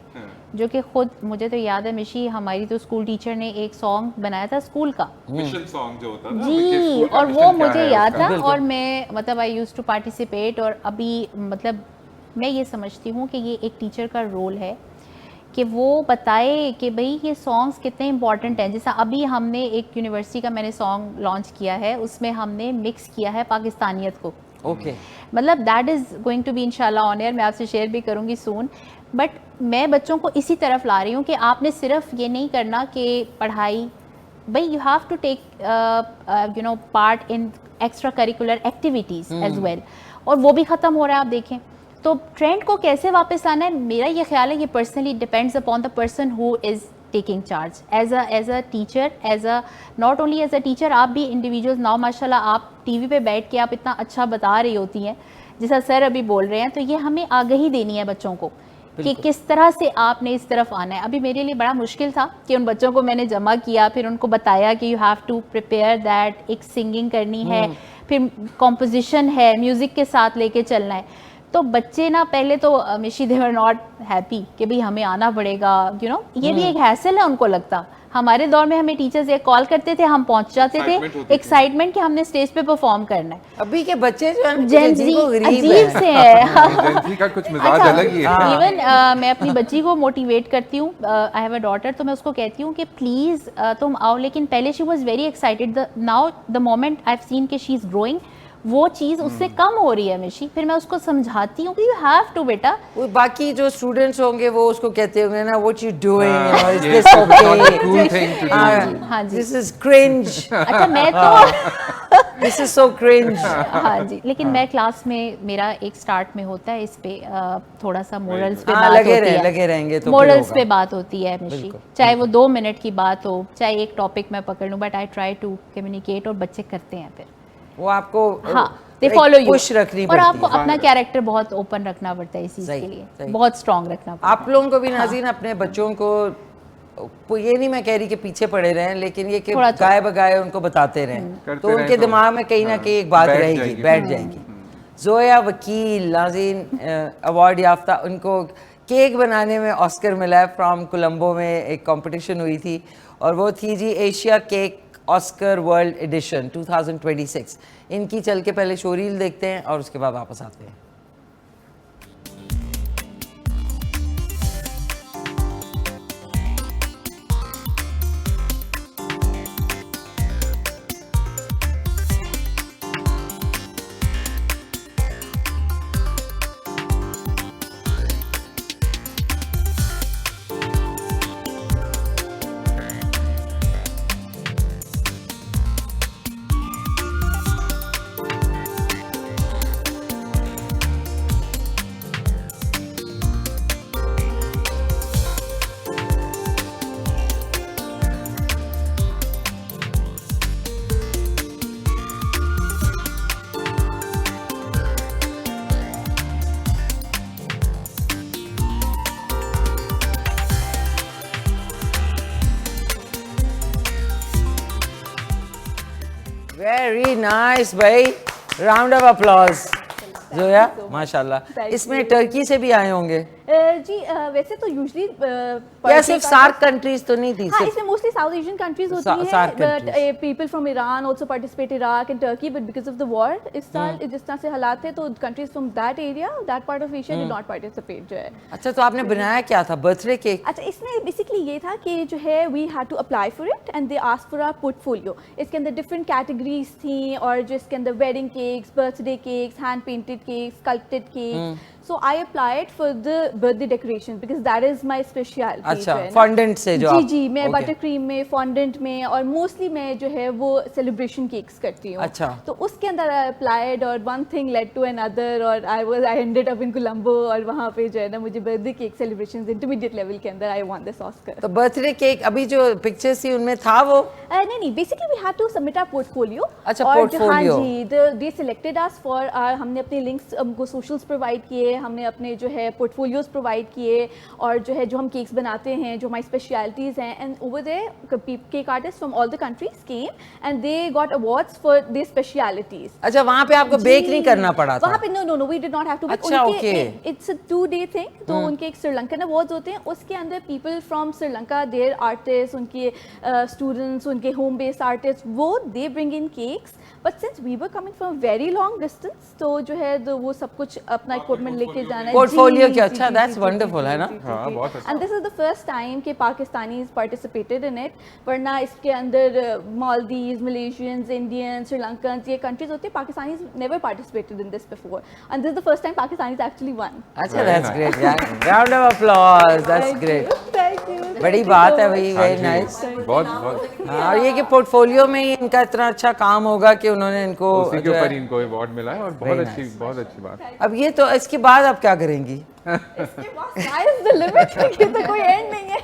जो कि खुद मुझे तो याद है मिशी, हमारी तो स्कूल टीचर ने एक सॉन्ग बनाया था स्कूल का मिशन सॉन्ग जो होता था जी, और वो मुझे याद था और मैं मतलब आई यूज्ड टू पार्टिसिपेट। और अभी मतलब मैं ये समझती हूँ कि ये एक टीचर का रोल है कि वो बताए कि भाई ये सॉन्ग्स कितने इंपॉर्टेंट हैं। जैसा अभी हमने एक यूनिवर्सिटी का मैंने सॉन्ग लॉन्च किया है, उसमें हमने मिक्स किया है पाकिस्तानियत को। ओके मतलब that is going to be इंशाल्लाह ऑन एयर, मैं आपसे शेयर भी करूँगी सून। बट मैं बच्चों को इसी तरफ ला रही हूँ कि आपने सिर्फ ये नहीं करना कि पढ़ाई, भाई you have to take you know part in extracurricular activities as well. और वो भी ख़त्म हो रहा है आप देखें। तो ट्रेंड को कैसे वापस लाना है, मेरा ये ख्याल है ये personally depends upon the person who is taking charge as a teacher, as a not only as a teacher, आप भी इंडिविजुअल्स नाउ माशाल्लाह आप टीवी पे बैठ के आप इतना अच्छा बता रही होती हैं जैसा सर अभी बोल रहे हैं। तो ये हमें आगाही देनी है बच्चों को कि किस तरह से आपने इस तरफ आना है। अभी मेरे लिए बड़ा मुश्किल था कि उन बच्चों को मैंने जमा किया, फिर उनको बताया कि you have to prepare that, एक सिंगिंग करनी है, फिर कॉम्पोजिशन है, म्यूज़िक के साथ लेके चलना है। तो बच्चे ना पहले तो मिशी दे वर नॉट हैप्पी कि भाई हमें आना पड़ेगा, यू नो ये भी एक हैसल है उनको लगता। हमारे दौर में हमें टीचर्स एक कॉल करते थे, हम पहुंच जाते थे, एक्साइटमेंट कि हमने स्टेज पे परफॉर्म करना है। अभी के बच्चे जो है जेन जी अजीब से है। जेन का कुछ मिजाज अलग ही है। इवन मैं अपनी बच्ची को मोटिवेट करती हूँ, आई हैव अ डॉटर, तो मैं उसको कहती हूँ कि प्लीज़ तुम आओ। लेकिन पहले she was very excited, now the moment I have seen कि शी इज़ ग्रोइंग, वो चीज़ उससे कम हो रही है मिशी। फिर मैं उसको समझाती हूँ कि यू हैव टू बेटा। वो बाकी जो स्टूडेंट्स होंगे वो उसको कहते होंगे ना व्हाट यू डूइंग, इज ये this cool thing to okay, do. हाँ जी। दिस इज क्रिंज, अच्छा मैं तो दिस इज सो क्रिंज। हाँ जी, लेकिन मैं क्लास में मेरा एक स्टार्ट में होता है इस पे थोड़ा सा मोरल्स पे हाँ, बात होती है, लगे रहेंगे तो मोरल्स फिर पे होगा। बात होती है मिशी, चाहे वो 2 मिनट की बात हो, चाहे एक टॉपिक मैं पकड़ लूँ, but I try to communicate और बच्चे करते हैं फिर। वो आपको हाँ दे फॉलो यू, पुश रखनी और पड़ती आपको है। अपना कैरेक्टर बहुत ओपन रखना पड़ता है इस चीज़ सही, के लिए, सही। बहुत स्ट्रॉन्ग रखना पड़ता आप लोगों को भी नाज़रीन अपने बच्चों को ये नहीं मैं कह रही कि पीछे पड़े रहें, लेकिन ये कि थोड़ा गाय बगाए उनको बताते रहें करते तो रहें उनके तो दिमाग में कहीं ना कहीं एक बात बैठ रहेगी, जाएगी। बैठ जाएगी। जोया वकील नाज़रीन अवार्ड याफ्ता, उनको केक बनाने में ऑस्कर मिला है फ्रॉम कोलंबो में एक कंपटीशन हुई थी और वो थी जी Asia cake Oscar world edition 2026। इनकी चल के पहले शोरील देखते हैं और उसके बाद वापस आते हैं। वेरी नाइस भाई, राउंड ऑफ अप्लॉज जोया, माशाल्लाह। इसमें टर्की से भी आए होंगे जी वैसे तो यूजली या सिर्फ सार्क कंट्रीज तो नहीं थी? हाँ, सिर्फ इसमें मोस्टली साउथ एशियन कंट्रीज होती SAARC है, but countries. People from Iran also participate, Iraq and Turkey, but because of the war इस साल जिस तरह से हालात थे तो countries from that area, that part of Asia did not participate जो है। अच्छा, तो आपने बनाया क्या था? Birthday cake? अच्छा, इसमें बेसिकली ये था कि जो है we had to apply for it and they ask for a portfolio. इसके अंदर डिफरेंट कैटेगरीज थी और जो इसके अंदर wedding cakes, birthday cakes, hand painted cakes, sculpted cakes. So I applied for the birthday decoration because that is my specialty। अच्छा, fondant से जो जी जी, मैं बटर क्रीम में, फॉन्डेंट में और मोस्टली मैं जो है वो सेलिब्रेशन केक्स करती हूँ। अच्छा। तो उसके अंदर आई अप्लाइड और one thing led to another और I ended up in Colombo और वहाँ पे जो है ना मुझे birthday cake celebrations intermediate level के अंदर आई वॉन्ट दिस ऑस्कर। तो बर्थडे केक अभी जो पिक्चर्स थी उनमें था वो? नहीं, basically we had to submit our portfolio. अच्छा, और portfolio। हाँ जी, दे सिलेक्टेड अस फॉर, हमने अपने लिंक्स हमको सोशल्स प्रोवाइड किए, हमने अपने जो है पोर्टफोलियोज प्रोवाइड किए, और जो है जो हम केक्स बनाते हैं, जो हमारी स्पेशलिटीज़ हैं, and over there cake artist from all the countries came and they got awards for their specialities. अच्छा, वहाँ पे आपको बेक नहीं करना पड़ा था? वहाँ पे no we did not have to. अच्छा, okay. It's a 2-day thing, तो उनके एक श्रीलंकन अवार्ड्स होते हैं, उसके अंदर people from Sri Lanka, there artist, उनके स्टूडेंट्स, उनके होम बेस्ड आर्टिस्ट, वो they bring in cakes, but since we were coming from very long distance, तो जो है वो सब कुछ अपना इक्विपमेंट लेके जाना है। पोर्टफोलियो क्या अच्छा, दैट्स वंडरफुल, है ना? हाँ, बहुत अच्छा। And this is the first time कि पाकिस्तानीज पार्टिसिपेटेड इन इट, वरना इसके अंदर मालदीव्स, मलेशियंस, इंडियंस, श्रीलंकन्स, ये कंट्रीज होते हैं, Pakistanis never participated in this before, and this is the first time Pakistanis actually one. अच्छा, दैट्स ग्रेट यार, round of applause, that's great. Thank you, बड़ी बात है भाई, हाँ वेरी जी, नाइस। बहुत बहुत हाँ, और ये कि पोर्टफोलियो में ही इनका इतना अच्छा काम होगा कि उन्होंने इनको उसी के जो है- ऊपर इनको अवार्ड मिला है, और बहुत Very अच्छी nice. बहुत अच्छी बात। अब ये तो इसके बाद आप क्या करेंगी? Sky is the limit, ये तो कोई एंड नहीं है।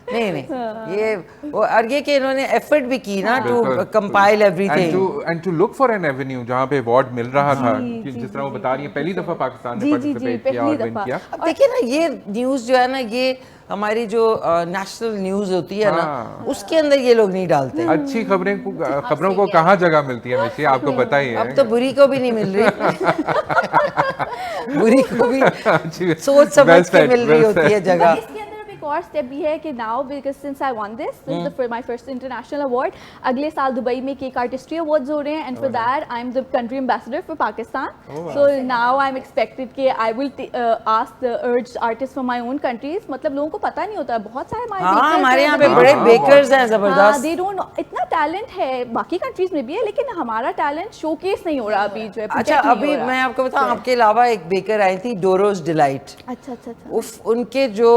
नहीं नहीं, ये और ये कि इन्होंने एफर्ट भी की ना टू बिल्कुल, compile everything and to look for an avenue जहाँ पे अवार्ड मिल रहा था, कि जिस तरह वो बता रही है, पहली दफा पाकिस्तान ने जी, जी, पार्टिसिपेट जी, किया और पहली विन दफा। किया। अब देखिए ना, ये न्यूज़ जो है ना, ये हमारी जो नेशनल न्यूज़ होती है ना, हाँ। उसके अंदर ये लोग नहीं डालते। अच्छी खबरों को कहाँ जगह मिलती है मिशी, आपको पता ही अब है। तो बुरी को भी नहीं मिल रही बुरी को भी अच्छी- सोच समझ well के said, मिल रही well होती है said. जगह। इसके अंदर अब एक और स्टेप भी है कि now because since I one this is my first international award, अगले साल दुबई में केक आर्टिस्ट्री अवार्ड्स हो रहे हैं, and for that I am the country ambassador for Pakistan. So now I am expected कि आई विल आस्क द अर्ज artist from my own countries. मतलब लोगों को पता नहीं होता, बहुत सारे हाँ, हमारे यहाँ पे बड़े बेकर्स हैं जबरदस्त। दे डोंट नो, इतना टैलेंट है, बाकी कंट्रीज में भी है, लेकिन हमारा टैलेंट शोकेस नहीं हो रहा अभी जो है। अच्छा, अभी मैं आपको बताऊं, आपके अलावा एक बेकर आई थी, डोरोस डिलाइट। अच्छा अच्छा अच्छा, उफ, उनके जो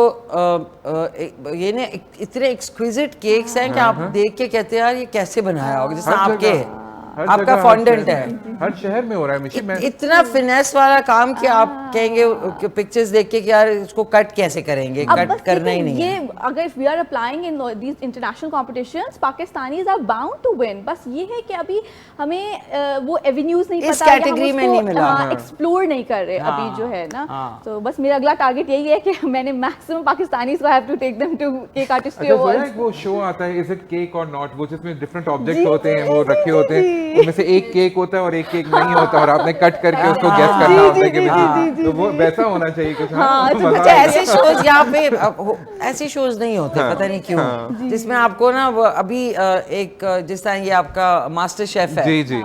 ये ने इतने एक्सक्विजिट केक्स हैं कि आप देख के कहते हैं यार ये कैसे बनाया होगा, जैसे हर आपके जगह, हर आपका जगह, फॉन्डेंट है, हर शहर में हो रहा है मिशी। मैं इतना फिनेस वाला काम कि आप कहेंगे पिक्चर्स देख के कि यार इसको कट कैसे करेंगे, अब कट बस करना ही देखिए, नहीं है। ये अगर we are applying in these international competitions, Pakistanis are bound to win. बस ये है कि अभी हमें वो एवेन्यूज नहीं इस पता, या हम कैटेगरी में उसको, नहीं मिला। हाँ, एक्सप्लोर नहीं कर रहे हाँ, अभी जो है ना। हाँ। तो बस मेरा अगला टारगेट यही है कि मैंने मैक्सिमम पाकिस्तानीज को have to take them to cake artistry अच्छा, सुना अवार्ड्स। है वो शो आता है, इज इट केक और नॉट, वो जिसमें डिफरेंट ऑब्जेक्ट्स होते हैं, वो रखे होते हैं, उनमें से एक केक होता है और एक केक नहीं होता, और आपने कट करके उसको गैस करना होता है कि भाई, तो वो वैसा होना चाहिए कुछ। हाँ, तो मजा अच्छा, आएगा। ऐसे शोज यहाँ पे ऐसे शोज नहीं होते, पता नहीं क्यों, जिसमें आपको ना वो अभी एक जिस तरह ये आपका मास्टर शेफ है, जी जी,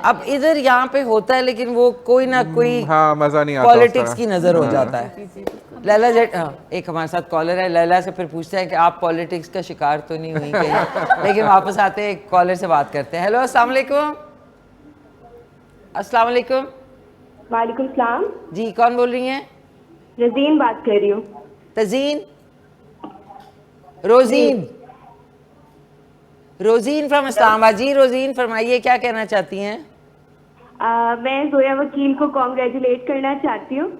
अब इधर यहाँ पे होता है, लेकिन वो कोई ना कोई हाँ, मजा नहीं आता पॉलिटिक्स उसका। की नजर हो जाता है। लैला जेट, हाँ, एक हमारे साथ कॉलर है, लैला से फिर पूछते हैं कि आप पॉलिटिक्स का शिकार तो नहीं हुई कहीं, लेकिन वापस आते हैं, एक कॉलर से बात करते हैं। हेलो, अस्सलाम वालेकुम। अस्सलाम वालेकुम वालेकुम सलाम, जी, कौन बोल रही हैं? रजीन बात कर रही हूँ। तजीन, रोजीन, रोजीन फ्रॉम इस्लामाबाद। जी रोजीन, फरमाइए क्या कहना चाहती हैं? मैं जोया वकील को कॉन्ग्रेचुलेट करना चाहती हूँ।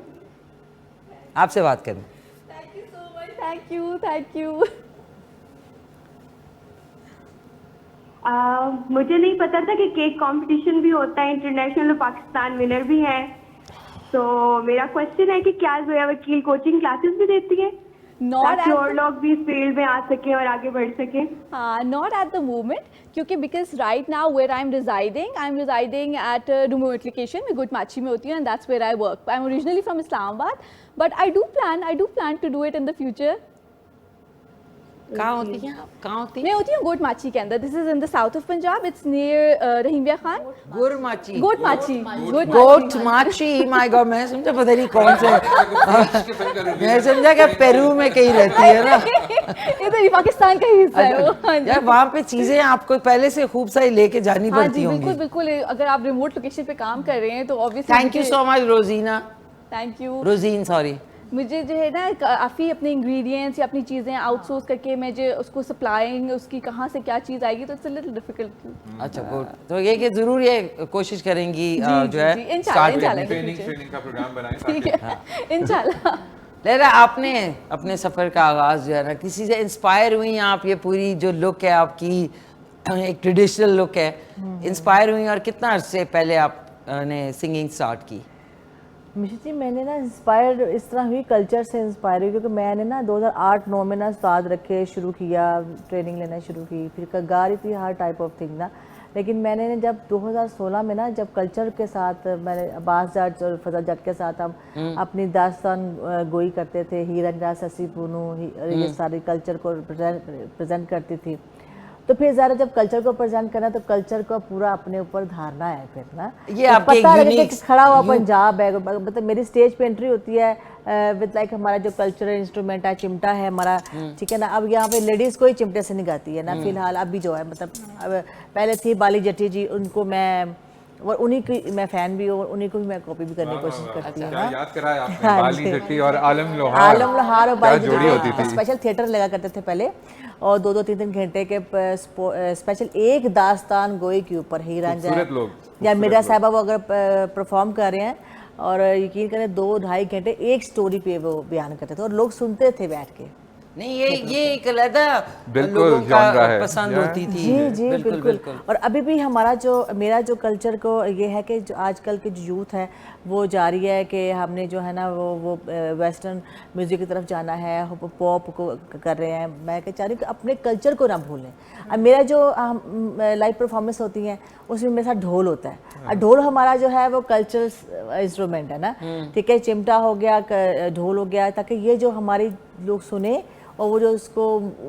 आपसे बात करें। Thank you so much, thank you, thank you. मुझे नहीं पता था कि केक कंपटीशन भी होता है इंटरनेशनल, और पाकिस्तान विनर भी है। तो मेरा क्वेश्चन है कि क्या जोया वकील कोचिंग क्लासेस भी देती है, ताकि और लोग भी इस फील्ड में आ सके और आगे बढ़ सके? Not at the moment, क्योंकि because right now where I'm residing at a remote location, मैं गुटमाची में होती हूँ, and that's where I work. I'm originally from Islamabad, but I do plan to do it in the future. कहाँ होती हैं आप? कहाँ होती हैं? मैं होती हूँ गोटमाची के अंदर. This is in the south of Punjab. It's near Rahimiya Khan. Gurmachi. Gotmachi. Gotmachi. My god, मैं समझा पता नहीं कौन से. मैं समझा कि पेरू में कहीं रहती है ना. इधर ही पाकिस्तान का ही हिस्सा है वो. यार वहाँ पे चीजें आपको पहले से खूब सारी लेके जानी हाँ पड़ती जी, होंगी. बिल्कुल बिल्कुल. अगर आप रिमोट लोकेशन पे काम कर रहे हैं तो obviously. Thank you so much Rozina. Thank you. Rozeen, sorry. मुझे जो है ना काफ़ी अपने इंग्रेडिएंट्स या अपनी चीज़ें आउटसोर्स करके मैं जो उसको सप्लाइंग उसकी कहाँ से क्या चीज़ आएगी, तो इट्स अ लिटिल डिफिकल्ट. अच्छा गुड. तो ये कि जरूर ये कोशिश करेंगी जो है स्टार्ट करने. ट्रेनिंग का प्रोग्राम बनाएं. ठीक है, इंशाल्लाह. लेला, आपने अपने सफ़र का आगाज़ जो है ना किसी से इंस्पायर हुई आप? ये पूरी जो लुक है आपकी एक ट्रेडिशनल लुक है, इंस्पायर हुई और कितना अर्से पहले आपने सिंगिंग स्टार्ट की? मिशी जी मैंने ना इंस्पायर इस तरह हुई, कल्चर से इंस्पायर हुई, क्योंकि मैंने ना 2008-9 में ना उस्ताद रखे शुरू किया, ट्रेनिंग लेना शुरू की, फिर गा रही थी हर टाइप ऑफ थिंग ना। लेकिन मैंने ना जब 2016 में ना जब कल्चर के साथ मैंने अब्बास जट और फजल जट के साथ हम अपनी दास्तान गोई करते थे, हीरंजा ससी पूनू ये सारी कल्चर को प्रेजेंट करती थी। तो फिर ज़रा जब कल्चर को प्रेजेंट करना तो कल्चर को पूरा अपने ऊपर धारना है फिर ना, ये तो आपके पता लगे unique- कि खड़ा हुआ पंजाब है, मतलब मेरी स्टेज पे एंट्री होती है विद लाइक हमारा जो कल्चरल इंस्ट्रूमेंट है चिमटा है हमारा, ठीक है ना। अब यहाँ पे लेडीज़ कोई चिमटे से नहीं गाती है ना फिलहाल, अभी जो है मतलब अब पहले थी बाली जट्टी जी, उनको मैं और उन्हीं की मैं फ़ैन भी हूँ और उन्हीं को भी मैं कॉपी भी करने की कोशिश करती हूँ क्या ना। याद कराया आपने, हाँ बाली जी। जट्टी और आलम लोहार। आलम लोहार और क्या बाली जोड़ी होती थी। स्पेशल थिएटर लगा करते थे पहले, और 2-2 3-3 घंटे के स्पेशल एक दास्तान गोई के ऊपर हीरांजा खूबसूरत लोग, या मीरा साहबा वो अगर परफॉर्म कर रहे हैं और यकीन करें 2-2.5 घंटे एक स्टोरी पे वो बयान करते थे और लोग सुनते थे बैठ के। नहीं ये एक अलग बिल्कुल लोगों genre का है। पसंद होती थी। जी जी बिल्कुल। और अभी भी हमारा जो मेरा जो कल्चर को ये है कि जो आजकल के जो यूथ है वो जा रही है कि हमने जो है ना वो वेस्टर्न म्यूज़िक की तरफ जाना है, पॉप को कर रहे हैं। मैं चाह रही हूँ कि अपने कल्चर को ना भूलें। अब मेरा जो लाइव परफॉर्मेंस होती है उसमें मेरे साथ ढोल होता है, और ढोल हमारा जो है वो कल्चरल इंस्ट्रूमेंट है ना, ठीक है। चिमटा हो गया, ढोल हो गया, ताकि ये जो हमारी लोग सुने और वो जो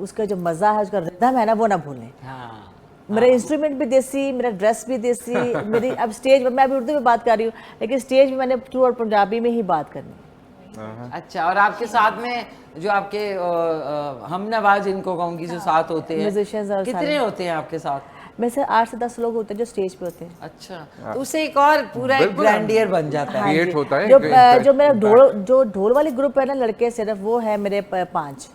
उसका जो मज़ा है, उसका रिदम है ना, वो ना भूलें। हाँ। मेरा इंस्ट्रूमेंट भी देसी, मेरा ड्रेस भी देसी, मेरी अब स्टेज पर मैं अभी उर्दू में बात कर रही हूँ लेकिन स्टेज में मैंने प्योर पंजाबी में ही बात करनी। अच्छा, और आपके साथ में जो आपके हम नवाज इनको कहूँगी जो साथ होते हैं, Musicians और कितने सारे। होते हैं आपके साथ? में से 8 से 10 लोग होते हैं जो स्टेज पे होते हैं। अच्छा, तो उससे एक और पूरा एक ग्रैंडियर बन जाता है। हाँ Create जी। होता है जो एक जो मेरा ढोल वाली ग्रुप है ना, लड़के सिर्फ वो है मेरे 5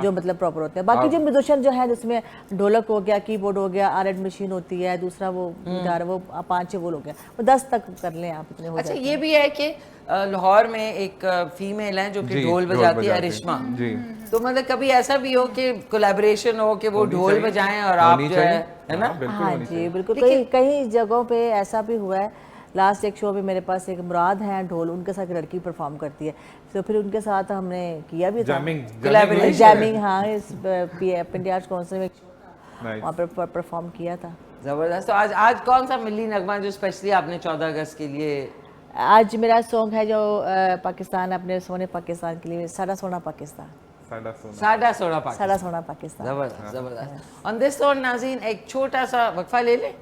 जो मतलब प्रॉपर होते हैं। बाकी जो म्यूजिशियन जो है जिसमें ढोलक हो गया, कीबोर्ड हो गया, आर्ट मशीन होती है, दूसरा वो गिटार, वो 5-6 वो लोग हैं, वो 10 तक कर लें आप, इतने हो अच्छा, जाते ये भी है कि लाहौर में एक फीमेल है जो कि जी, ढोल ढोल बजाती है, बजाती है। अरिश्मा। जी। तो मतलब कभी ऐसा भी हो कि कोलैबोरेशन हो कि वो होनी ढोल चाहिए, बजाएं और आप होनी जो चाहिए। है ना? हाँ, बिल्कुल हाँ होनी जी चाहिए। बिल्कुल। लेकिन- कई जगहों पे ऐसा भी हुआ है। लास्ट एक शो में मेरे पास एक मुराद है ढोल, उनके साथ एक लड़की परफॉर्म करती है, तो फिर उनके साथ हमने किया भी था जैमिंग Collaboration। जैमिंग। हाँ, इस इंडिया आर्ट्स काउंसिल में Nice। वहाँ पर परफॉर्म किया था। जबरदस्त। तो आज कौन सा मिली नगमा जो स्पेशली आपने 14 अगस्त के लिए? आज मेरा सॉन्ग है जो पाकिस्तान, अपने सोने पाकिस्तान के लिए, सारा सोना पाकिस्तान, सादा सोना। सादा सोना पाक। सारा सोना पाकिस्तान। जबरदस्त जबरदस्त। ऑन दिस नोट नाज़रीन, एक छोटा सा वक्फा ले लें?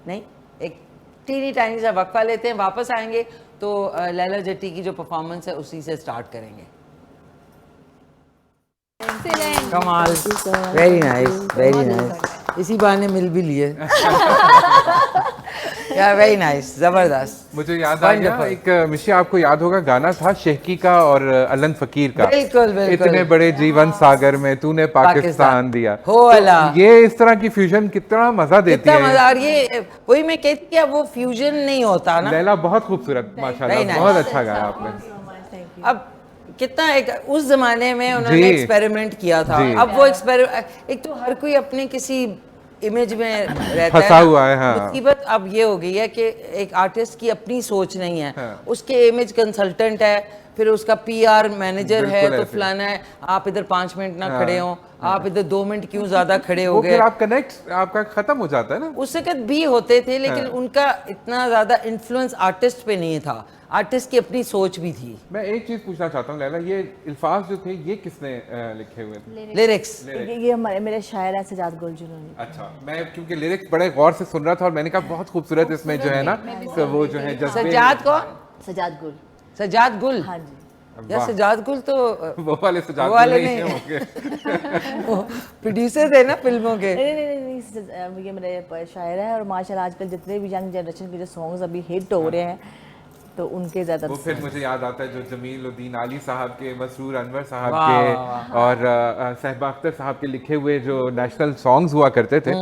नहीं, एक टीनी टाइनी सा वक्फा लेते हैं, वापस आएंगे तो लैला जट्टी की जो परफॉर्मेंस है उसी से स्टार्ट करेंगे। कमाल, वेरी नाइस। इसी बहाने मिल भी लिए। यार वेरी नाइस, जबरदस्त। मुझे याद आ गया Wonderful। एक मिशी, आपको याद होगा गाना था शेहकी का और अलन फकीर का, बिल्कुल बिल्कुल। इतने बड़े जीवन सागर में तूने पाकिस्तान दिया। हो अल्लाह। तो ये इस तरह की फ्यूजन कितना मजा देती कितना है। मजा, और ये वही मैं कहती कि अब वो फ्यूजन नहीं होता ना। लैला बहुत खूबसूरत, माशाल्लाह, Very nice। बहुत अच्छा गाया आपने। अब कितना एक उस जमाने में उन्होंने जी। एक्सपेरिमेंट किया था, जी। अब वो एक तो हर कोई अपने किसी इमेज में रहता फंसा है ना। हुआ है, हाँ। मुसीबत अब ये हो गई है कि एक आर्टिस्ट की अपनी सोच नहीं है, हाँ। उसके इमेज कंसल्टेंट है, फिर उसका PR मैनेजर है, बिल्कुल तो ऐसे। फलाना है, आप इधर 5 मिनट ना हाँ। खड़े हो, आप इधर 2 मिनट क्यों ज्यादा खड़े हो वो गए। फिर आप कनेक्ट आपका खत्म हो जाता है ना। उस वक्त भी होते थे लेकिन हाँ। उनका इतना ज्यादा इन्फ्लुएंस आर्टिस्ट पे नहीं था, आर्टिस्ट की अपनी सोच भी थी। मैं एक चीज पूछना चाहता हूँ लैला, ये अल्फाज जो थे ये किसने लिखे हुए थे? लिरिक्स ये हमारे मेरे शायर हैं सजाद गुल जिन्होंने। अच्छा, मैं क्योंकि लिरिक्स बड़े गौर से सुन रहा था और मैंने कहा बहुत खूबसूरत इसमें जो है ना, तो वो जो है जज्बे। सजाद कौन? सजाद गुल। सजाद गुल। हाँ जी। या वाह। सजाद गुल तो वो वाले सजाद वो वाले नहीं नहीं। होंगे। प्रोड्यूसर थे ना फिल्मों के। नहीं, ये मेरे शायर है और माशाल्लाह आजकल जितने भी यंग जनरेशन के जो सॉन्ग्स अभी हिट हो रहे हैं तो उनके ज़्यादा वो फिर मुझे याद आता है जो जमील उद्दीन आली साहब के, मसरूर अनवर साहब वाह, के वाह, और सहबा अख्तर साहब के लिखे हुए जो नेशनल सॉन्ग्स हुआ करते थे,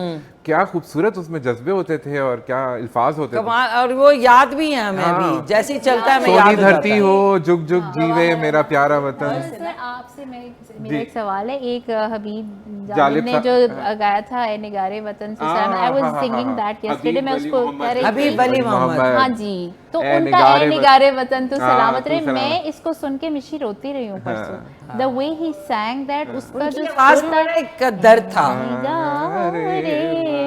क्या खूबसूरत उसमें जज्बे होते थे और क्या अल्फाज होते थे। कमाल, और वो याद भी है हमें अभी, जैसे ही चलता है हमें याद सोनी हो जाता धरती है। हो जुग जुग जीवे मेरा प्यारा वतन। सर आपसे मेरा एक सवाल है, एक हबीब जालिब जालिब ने जो गाया था ए निगारे वतन से सलाम, I was singing that yesterday, मैं उसको कह रही हबीब थी। अली मोहम्मद। हाँ जी, तो ए उनका ए निगारे वतन तो सलामत रहे, तू सलामत। मैं इसको सुन के मिशी रोती रही हूँ परसों, the way he sang that, उसका जो आवाज सुर में एक दर्द था। निगारे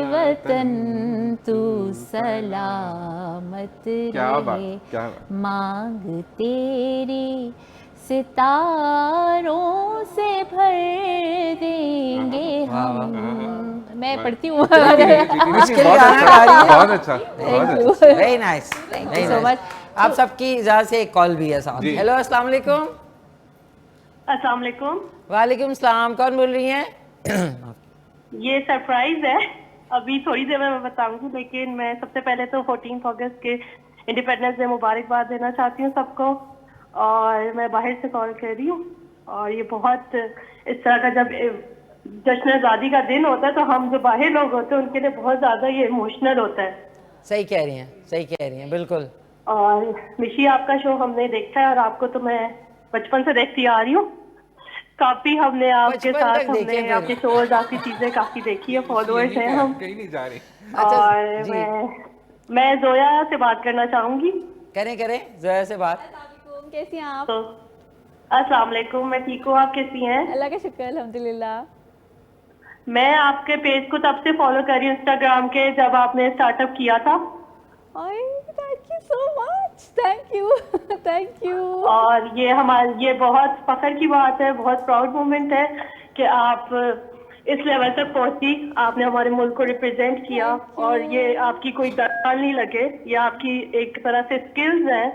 वतन तू सलामत क्या बात, रहे, क्या बात। मांग तेरी सितारों से भर देंगे हम। मैं पढ़ती हूँ। मुश्किल बहुत गाना अच्छा, गा रही है। बहुत अच्छा, बहुत अच्छा। Very nice, Thank you so much. आप सबकी इजाजत से एक कॉल भी है साथ। जी। हेलो, अस्सलाम वालेकुम। अस्सलाम वालेकुम। वालेकुम सलाम, कौन बोल रही हैं? ये सरप्राइज है, अभी थोड़ी देर में मैं बताऊंगी, लेकिन मैं सबसे पहले तो 14 अगस्त के इंडिपेंडेंस डे मुबारकबाद देना चाहती हूँ सबको। और मैं बाहर से कॉल कर रही हूँ, और ये बहुत इस तरह का जब जश्न आज़ादी का दिन होता है तो हम जो बाहर लोग होते हैं उनके लिए बहुत ज़्यादा ये इमोशनल होता है। सही कह रही हैं, सही कह रही हैं, बिल्कुल। और मिशी आपका शो हमने देखा है, और आपको तो मैं बचपन से देखती आ रही हूँ। काफी हमने आपके बचपन साथ तक देखे हमने फिर। आपके शोज आपकी चीजें काफी देखी है, फॉलोअर्स हैं हम। कहीं नहीं जा रही। और जी। मैं जोया से बात करना चाहूंगी। करें करें जोया से बात। कैसी हैं आप? तो अस्सलाम वालेकुम, मैं ठीक हूँ, आप कैसी हैं? अल्लाह का शुक्र, अल्हम्दुलिल्लाह। मैं आपके पेज को तब से फॉलो कर रही हूँ इंस्टाग्राम के, जब आपने स्टार्टअप किया था। Thank you so much, thank you thank you. और ये बहुत फख्र की बात है, बहुत प्राउड मोमेंट है कि आप इस लेवल तक पहुंची, आपने हमारे मुल्क को रिप्रेजेंट किया, और ये आपकी कोई दरअसल नहीं लगे, ये आपकी एक तरह से स्किल्स हैं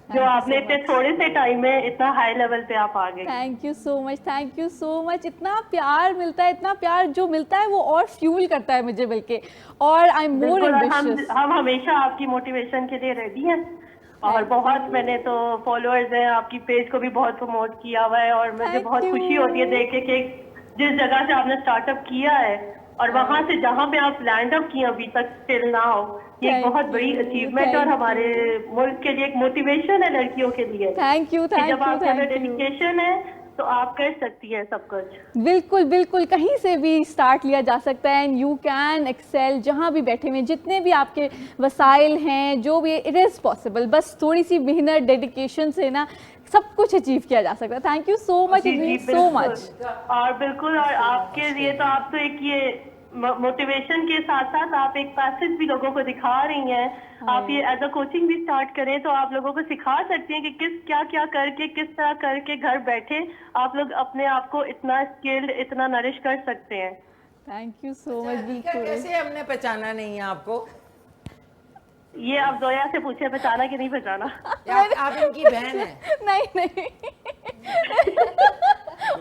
जो आपने इतने थोड़े से टाइम में इतना हाई लेवल पे आप आ गए। Thank you so much, thank you so much. इतना प्यार मिलता है, इतना प्यार जो मिलता है वो और फ्यूल करता है मुझे मिलके, और आई एम मोर बिल्कुल, एम्बिशियस। हम हमेशा आपकी मोटिवेशन के लिए रेडी हैं, और बहुत मैंने तो फॉलोअर्स हैं, आपकी पेज को भी बहुत प्रमोट किया हुआ है, और मुझे Thank बहुत you. खुशी होती है देख के कि जिस जगह से आपने स्टार्टअप किया है और वहां से जहां पे आप लैंड अप किए अभी तक टिल नाउ, ये Thank बहुत बड़ी you, अचीवमेंट और thank हमारे मुल्क के लिए एक मोटिवेशन है लड़कियों के लिए। थैंक यू, कि थैंक जब यू, आपके अंदर थैंक यू। डेडिकेशन है तो आप कर सकती हैं सब कुछ। बिल्कुल बिल्कुल, कहीं से भी स्टार्ट लिया जा सकता है, एंड यू कैन एक्सेल जहाँ भी बैठे हुए, जितने भी आपके वसाइल हैं, जो भी, इट इज़ पॉसिबल। बस थोड़ी सी मेहनत, डेडिकेशन से ना सब कुछ अचीव किया जा सकता है। Thank you so much, it means so much. और बिल्कुल, और आपके लिए तो आप तो एक ये मोटिवेशन के साथ साथ आप एक पैसेज भी लोगों को दिखा रही हैं। आप ये एज अ कोचिंग भी स्टार्ट करें तो आप लोगों को सिखा सकती हैं कि क्या क्या करके, किस तरह करके घर बैठे आप लोग अपने आप को इतना स्किल्ड, इतना नरिश कर सकते हैं। Thank you so much. बिल्कुल, कैसे हमने पहचाना नहीं है आपको? ये आप जोया से पूछे, पहचाना कि नहीं पहचाना? आप इनकी बहन है? नहीं नहीं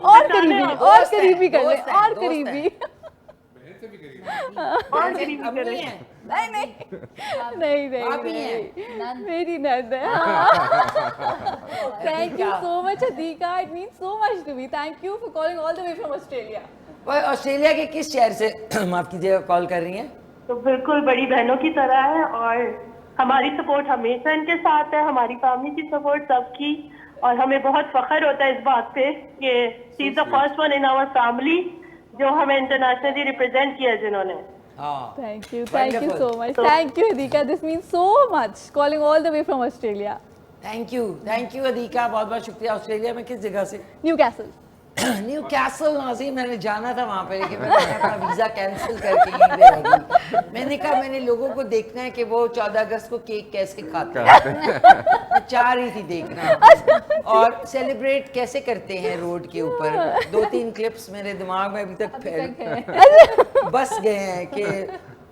और करीबी, और करीबी कर ले, और करीबी। और करीबी अम्मी करें। हैं? नहीं नहीं भाभी नहीं, मेरी नंद है। Thank you so much Adika, it means so much to me. Thank you for calling all the way from Australia. वो ऑस्ट्रेलिया के किस शहर से माफ कीजिएगा कॉल कर रही हैं? तो बिल्कुल बड़ी बहनों की तरह है, और हमारी सपोर्ट हमेशा इनके साथ है, हमारी फैमिली की सपोर्ट सबकी, और हमें बहुत फख्र होता है इस बात पे कि she is the first one in our family जो हमें इंटरनेशनली रिप्रेजेंट किया जिन्होंने। Thank you so much, thank you Adika, this means so much, calling all the way from Australia. Thank you Adika, बहुत बहुत शुक्रिया। ऑस्ट्रेलिया में किस जगह से? Newcastle. Newcastle Nazim, मैंने जाना था वहाँ पे, लेकिन मैंने अपना वीज़ा कैंसिल करके यहीं पे रह गई। मैंने कहा मैंने लोगों को देखना है कि वो 14 अगस्त को केक कैसे खाते हैं। मैं चाह रही थी देखना, और सेलिब्रेट कैसे करते हैं रोड के ऊपर। 2-3 क्लिप्स मेरे दिमाग में अभी तक बस गए हैं कि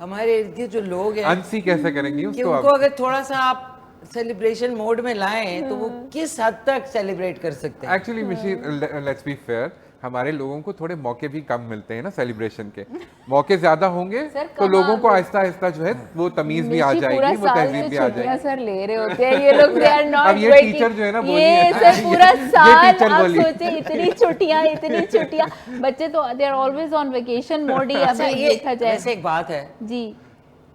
हमारे इर्द गिर्द जो लोग हैं अनसी कैसे करेंगी कि उसको उनको आप? अगर थोड़ा सा आप सेलिब्रेशन मोड में लाएं तो वो किस हद तक सेलिब्रेट कर सकते हैं। एक्चुअली मिशी, लेट्स बी फेयर, हमारे लोगों को थोड़े मौके भी कम मिलते हैं ना सेलिब्रेशन के। मौके ज्यादा होंगे सर, तो लोगों को आहिस्ता आहिस्ता जो है वो तमीज भी आ जाएगी, वो तहजीब भी आ जाएगी। सर ले रहे होते हैं ये लोग, they are not अब ये waiting। टीचर जो है ना बोली ये है। सर पूरा ये साल टीचर आप बोली। सोचे इतनी छुट्टियां बच्चे तो they are always on vacation mode ही। अच्छा, अभी ये देखा जाए वैसे एक बात है, जी,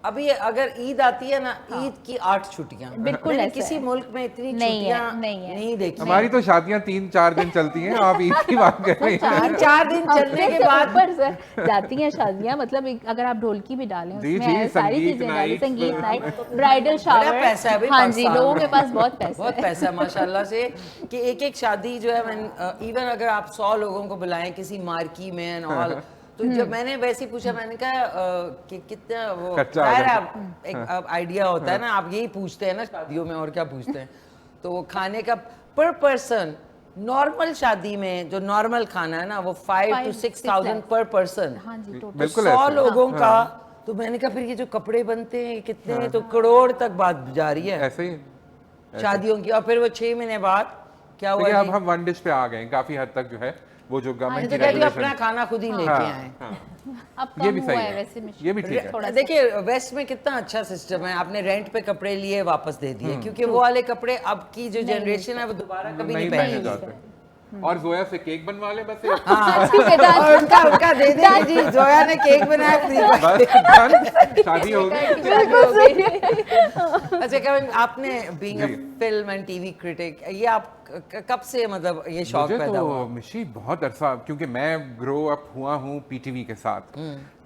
अभी अगर ईद आती है ना, ईद की 8 छुट्टियां, बिल्कुल मैंने ऐसा किसी है। मुल्क में इतनी नहीं है, छुट्टियां नहीं है। नहीं देखी। हमारी तो शादियां 3-4 दिन चलती हैं, आप ईद की बात कर रही हैं। 4 दिन चलने के बाद ऊपर सर जाती हैं शादियां, मतलब अगर आप ढोलकी भी डालें जी, उसमें जी, सारी संगीत चीजें डालें, नाइट, संगीत नाइट, ब्राइडल शावर, पैसा है भाई हाँ जी, पाकिस्तान लोगों में। के पास बहुत पैसा बहुत है। पैसा है माशाल्लाह से, कि एक शादी जो है, इवन अगर आप 100 लोगों को बुलाएं किसी मार्की में एंड ऑल, तो जब मैंने वैसे ही पूछा, मैंने कहा कि कितना वो खर्चा जाहिर है, आ आप एक आइडिया होता है ना, आप यही पूछते हैं ना शादियों में, और क्या पूछते हैं, तो वो खाने का पर पर्सन नॉर्मल शादी में जो नॉर्मल खाना है ना, वो 5 to 6,000 पर पर्सन। हाँ जी, टोटल बिल्कुल 100 ऐसे है। लोगों का, तो मैंने कहा फिर ये जो कपड़े बनते हैं कितने, तो करोड़ तक बात जा रही है ऐसे ही शादियों की। और फिर वो 6 महीने बाद क्या हुआ देखिए, जी? अब हम वन डिश पे आ गए हैं काफी हद तक, जो है वो जो गवर्नमेंट तो की कह रही रेगुलेशन। अपना खाना खुद ही लेके आए। अब ये कम भी हुआ सही है है, वैसे में, ये भी ठीक है। थोड़ा सा। देखिए वेस्ट में कितना अच्छा सिस्टम है, आपने रेंट पे कपड़े लिए वापस दे दिए, क्योंकि वो वाले कपड़े अब की जो जनरेशन है वो दोबारा कभी नहीं नहीं पहने पहनेगी। जाते। और जोया से केक बनवा ले बस एक। और उनका दे देंगे जी, जोया ने केक बनाया फ्री का। बस done, शादी हो गई। अच्छा कविन, आपने बीइंग अ जी। फिल्म एंड टीवी क्रिटिक, ये आप कब से मतलब ये शौक मुझे पैदा हुआ? तो मिशी बहुत अरसा, क्योंकि मैं ग्रो अप हुआ हूँ पीटीवी के साथ,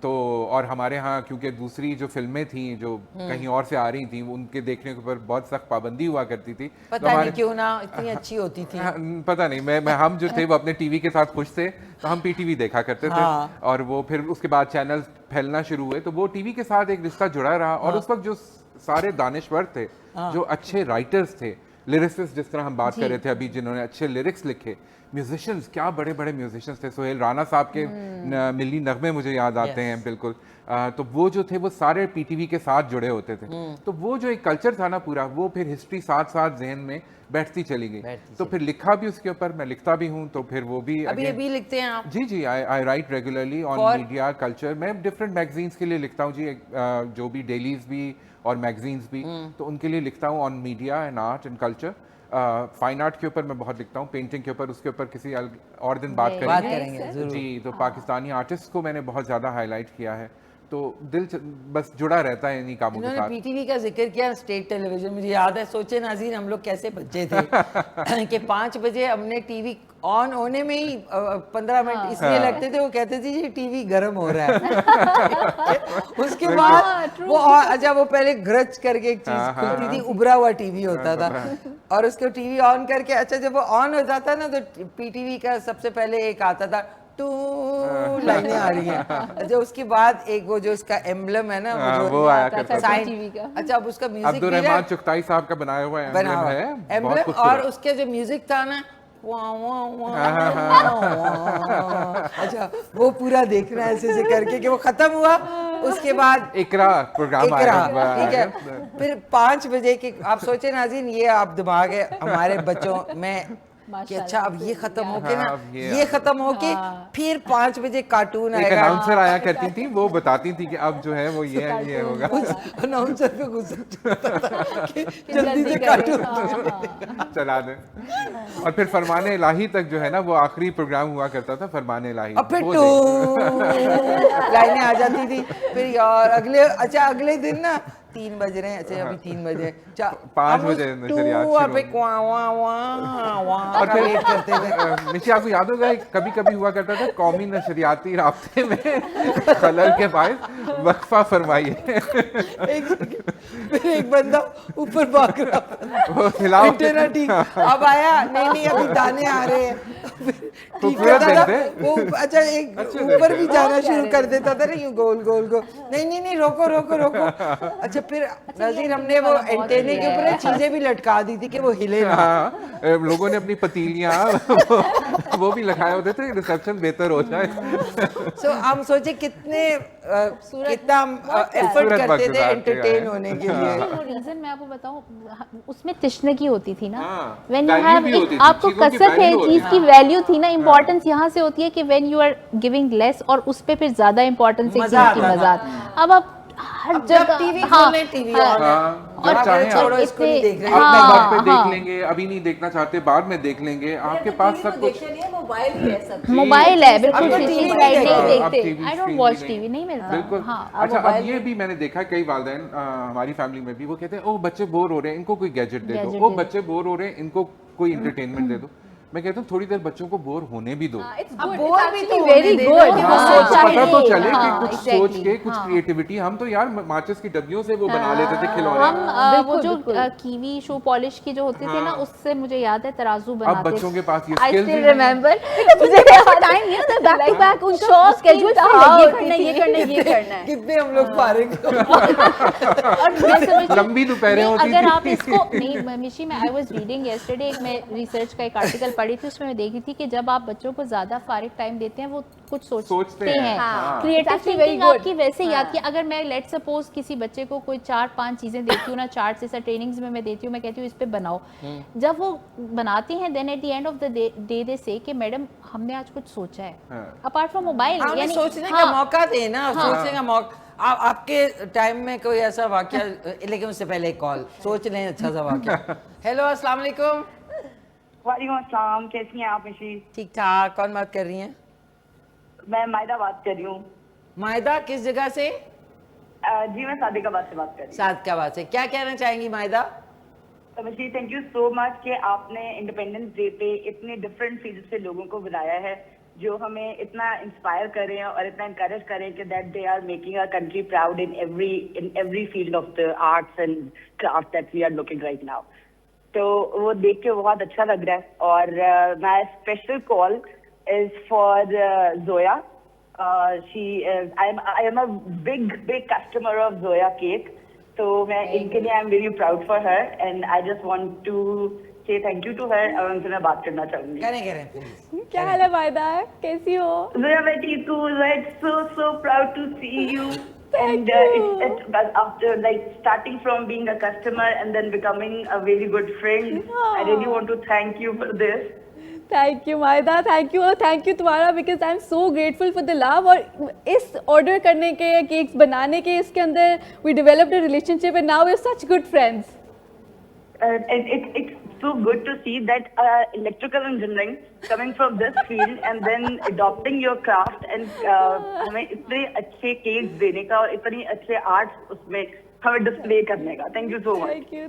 तो और हमारे यहाँ क्योंकि दूसरी जो फिल्में थी जो कहीं और से आ रही थी, उनके देखने के ऊपर बहुत सख्त पाबंदी हुआ करती थी। तो पता नहीं क्यों ना, इतनी अच्छी होती थी। हाँ, पता नहीं, मैं हम जो थे वो अपने टीवी के साथ खुश थे, तो हम पीटीवी देखा करते थे। हाँ। और वो फिर उसके बाद चैनल फैलना शुरू हुए, तो वो टीवी के साथ एक रिश्ता जुड़ा रहा। और उस वक्त जो सारे दानिश्वर थे, जो अच्छे राइटर्स थे, लिरिसिस्ट जिस तरह हम बात कर रहे थे अभी, जिन्होंने अच्छे लिरिक्स लिखे, म्यूजिशियंस, क्या बड़े बड़े म्यूजिशियंस थे। सोहेल राना साहब के मिली नगमे मुझे याद आते हैं बिल्कुल। तो वो जो थे वो सारे पीटीवी के साथ जुड़े होते थे। तो वो जो एक कल्चर था ना पूरा, वो फिर हिस्ट्री साथ साथ जहन में बैठती चली गई। तो फिर लिखा भी उसके ऊपर, मैं लिखता भी हूँ, तो फिर वो भी अभी अभी लिखते हैं आप? जी जी, I write regularly on media culture. मैं डिफरेंट मैगजीन्स के लिए लिखता हूँ जी, जो भी डेलीज भी और मैगजीन्स भी, तो उनके लिए लिखता हूँ on media and art and culture. Fine art के ऊपर मैं बहुत लिखता हूँ, पेंटिंग के ऊपर, उसके ऊपर किसी और दिन बात करेंगे जरूर। जी। तो पाकिस्तानी आर्टिस्ट को मैंने बहुत ज़्यादा हाईलाइट किया है, तो बस जुड़ा रहता है इन्हीं कामों के इन्होंने साथ। पीटीवी का जिक्र किया, स्टेट टेलीविजन, मुझे याद है, सोचे नाज़रीन हम लोग कैसे बच्चे थे कि 5 बजे हमने टीवी ऑन होने में ही 15 मिनट इसलिए लगते थे, वो कहते थे जी टीवी गर्म हो रहा है। उसके बाद वो अच्छा, वो पहले ग्रज करके एक चीज खुलती थी, उभरा हुआ टीवी होता था, और उसको टीवी ऑन करके, अच्छा जब वो ऑन हो जाता ना, तो पीटीवी का सबसे पहले एक आता था, टू लाइनें आ रही हैं। अच्छा उसके बाद एक वो जो इसका एम्बलम है ना, वो आया करता था साइन टीवी का। अच्छा अब उसका म्यूजिक अब्दुल रहमान चुगताई साहब का बनाया हुआ बना एम्बलम हुआ है, एम्बलम, बहुत और खूबसूरत। उसके जो म्यूजिक था ना, वाह वाह वाह, अच्छा वो पूरा देखना ऐसे ऐसे करके कि वो खत्म हुआ। उसके बाद इकरा प्रोग्राम आया, ठीक है, फिर 5 बजे के, आप सोचे नाज़रीन, ये आप दिमाग है हमारे बच्चों में कि अच्छा अब ये खत्म होके ना, ये खत्म होके फिर 5 बजे कार्टून एक आएगा। अनाउंसर आया करती थी, वो बताती थी कि अब जो है वो ये होगा। अनाउंसर पे गुस्सा चढ़ता था कि जल्दी से करें, कार्टून चला दे। और फिर फरमाने इलाही तक जो है ना, वो आखिरी प्रोग्राम हुआ करता था, फरमाने इलाही। अब फिर वो टू लाइनें आ जाती थी। फिर यार अगले दिन ना 3 बज रहे हैं, अच्छा अभी 3 बजे, 5 बजे नशरियात शुरू और फिर क्वां वां वां वां का वेट करते थे। निशी, आपको याद होगा कभी कभी हुआ करता था, कौमी नशरियाती राब्ते में खलल के बायस वक्फा फरमाइए। फिर एक बंदा ऊपर भाग रहा था, वो हिलाओ। इंटरनेट ही अब आया, नहीं अभी दाने आ रहे हैं। ठीक खूबसूरत करता था दिन थे। वो, अच्छा एक ऊपर भी जाना शुरू कर देता था ना, यूं गोल गोल गोल, नहीं रोको। अच्छा अच्छा फिर नजीर हमने वो एंटेने के ऊपर चीजें भी लटका दी थी कि वो हिले ना। हाँ, लोगों ने अपनी पतीलियां वो भी लगाए होते थे रिसेप्शन बेहतर हो जाए। सो हम सोचे कितना एफर्ट करते थे एंटरटेन होने के लिए। वो रीजन मैं आपको बताऊं, उसमें तिश्नगी होती थी ना, हाँ, व्हेन यू value हैव, भी होती थी, आपको चीज़ों की कसर है, value होती चीज थी। की वैल्यू थी ना, इंपॉर्टेंस यहाँ से होती है कि when you are giving less और उस पे फिर ज्यादा इंपॉर्टेंस एक मजा चीज की आता मजा था। आता। अब आप हर अब जब जगह टीवी हाँ, खोलें टीवी हाँ, ऑन हाँ, और जब चाहें छोड़ो आप इसको नहीं देख रहे अपने हाँ, वक्त पे हाँ। देख लेंगे, अभी नहीं देखना चाहते बाद में देख लेंगे, आपके पास सब कुछ मोबाइल ही है सब। मोबाइल है, बिल्कुल अब तो शीशी TV स्लाइड नहीं नहीं अब देखते। TV I don't screen watch भी टीवी, नहीं मिलता। बिल्कुल। हाँ, अच्छा अब ये भी मैंने देखा कई वालिदैन हमारी फैमिली में भी वो कहते हैं ओ बच्चे बोर हो रहे हैं, इनको कोई गैजेट दे Gadget दो, ओ दे दो। बच्चे बोर हो रहे हैं, इनको कोई एंटरटेनमेंट दे दो। मैं कहता हूँ थोड़ी देर बच्चों को बोर होने भी दो, It's अब good. बोर It's भी actually तो very होने good. देना। हाँ, हाँ, पता तो चले हाँ, कि कुछ सोच exactly, के कुछ हाँ। क्रिएटिविटी। हम तो यार माचिस की डब्बियों से वो बना लेते थे खिलौने। हम वो बिल्कुल, जो बिल्कुल। कीवी शू पॉलिश की जो होती थी ना, हाँ। उससे मुझे याद है तराजू अब बनाते। बच्चों के पास ये आई skills स्टिल ही नहीं है। रिमेंबर टाइम नहीं होता, बैक टू बैक उनका स्केड्यूल था, ये करना है, ये करना है, ये करना है। कितने हम लोग फारिग और मैं समझती हूँ- लंबी दोपहरें नहीं, होती अगर थी। आप इसको नहीं मिशी में आई वाज रीडिंग यस्टरडे, एक मैं रिसर्च का एक आर्टिकल पढ़ी थी, उसमें मैं देखी थी कि जब आप बच्चों को ज्यादा फारिग टाइम देते हैं वो कुछ सोचते हैं, हैं। हाँ। Creative It's actually very thinking good. आपकी वैसे ही आती है। अगर मैं लेट सपोज किसी बच्चे को कोई 4-5 चीजें देती हूँ ना, चार्ट जैसा ट्रेनिंग्स में मैं देती हूँ, मैं कहती हूँ इस पे बनाओ, जब वो बनाती हैं then at the end of the day they say कि मैडम हमने आज कुछ सोचा है हाँ। अपार्ट फ्रॉम मोबाइल, हाँ, उन्हें यानी सोचने का हाँ, मौका देना, सोचने का मौका। आपके टाइम में कोई ऐसा वाकया, लेकिन उससे पहले एक कॉल सोच लें अच्छा सा वाकया। हेलो अस्सलाम वालेकुम। वालेकुम अस्सलाम, कैसी हैं आप मिशी? ठीक ठाक। कौन बात कर रही हैं? मैं मायदा बात कर रही हूँ। मायदा किस जगह से? जी मैं सादिकाबाद से बात कर रही हूँ। सादिकाबाद से। क्या कहना चाहेंगी मायदा? तो मिशी थैंक यू सो मच कि आपने इंडिपेंडेंस डे पे इतने डिफरेंट फील्ड से लोगों को बुलाया है जो हमें इतना इंस्पायर करें और इतना इनकरेज करें कि that they are making our country proud in every field of the arts and craft that we are looking right now. तो वो देख के बहुत अच्छा लग रहा है। और my special call is for Zoya. I am a big customer of Zoya cake. So मैं इनके लिए I'm very proud for her and I just want to say thank you to her और उनसे मैं बात करना चाहूंगी। करें प्लीज। क्या हाल है मायदा, कैसी हो? Zoya मैं ठीक हूँ। It's so proud to see you. And it's after like starting from being a customer and then becoming a very good friend. I really want to thank you for this. Thank you Maida, thank you तुम्हारा, because I am so grateful for the love. और इस order करने के, cakes बनाने के, इसके अंदर we developed a relationship and now we are such good friends. It's so good to see that electrical engineering coming from this field and then adopting your craft and हमें इतने अच्छे cakes देने का और इतनी अच्छे आर्ट्स उसमें हमें डिस्प्ले करने का। Thank you so much.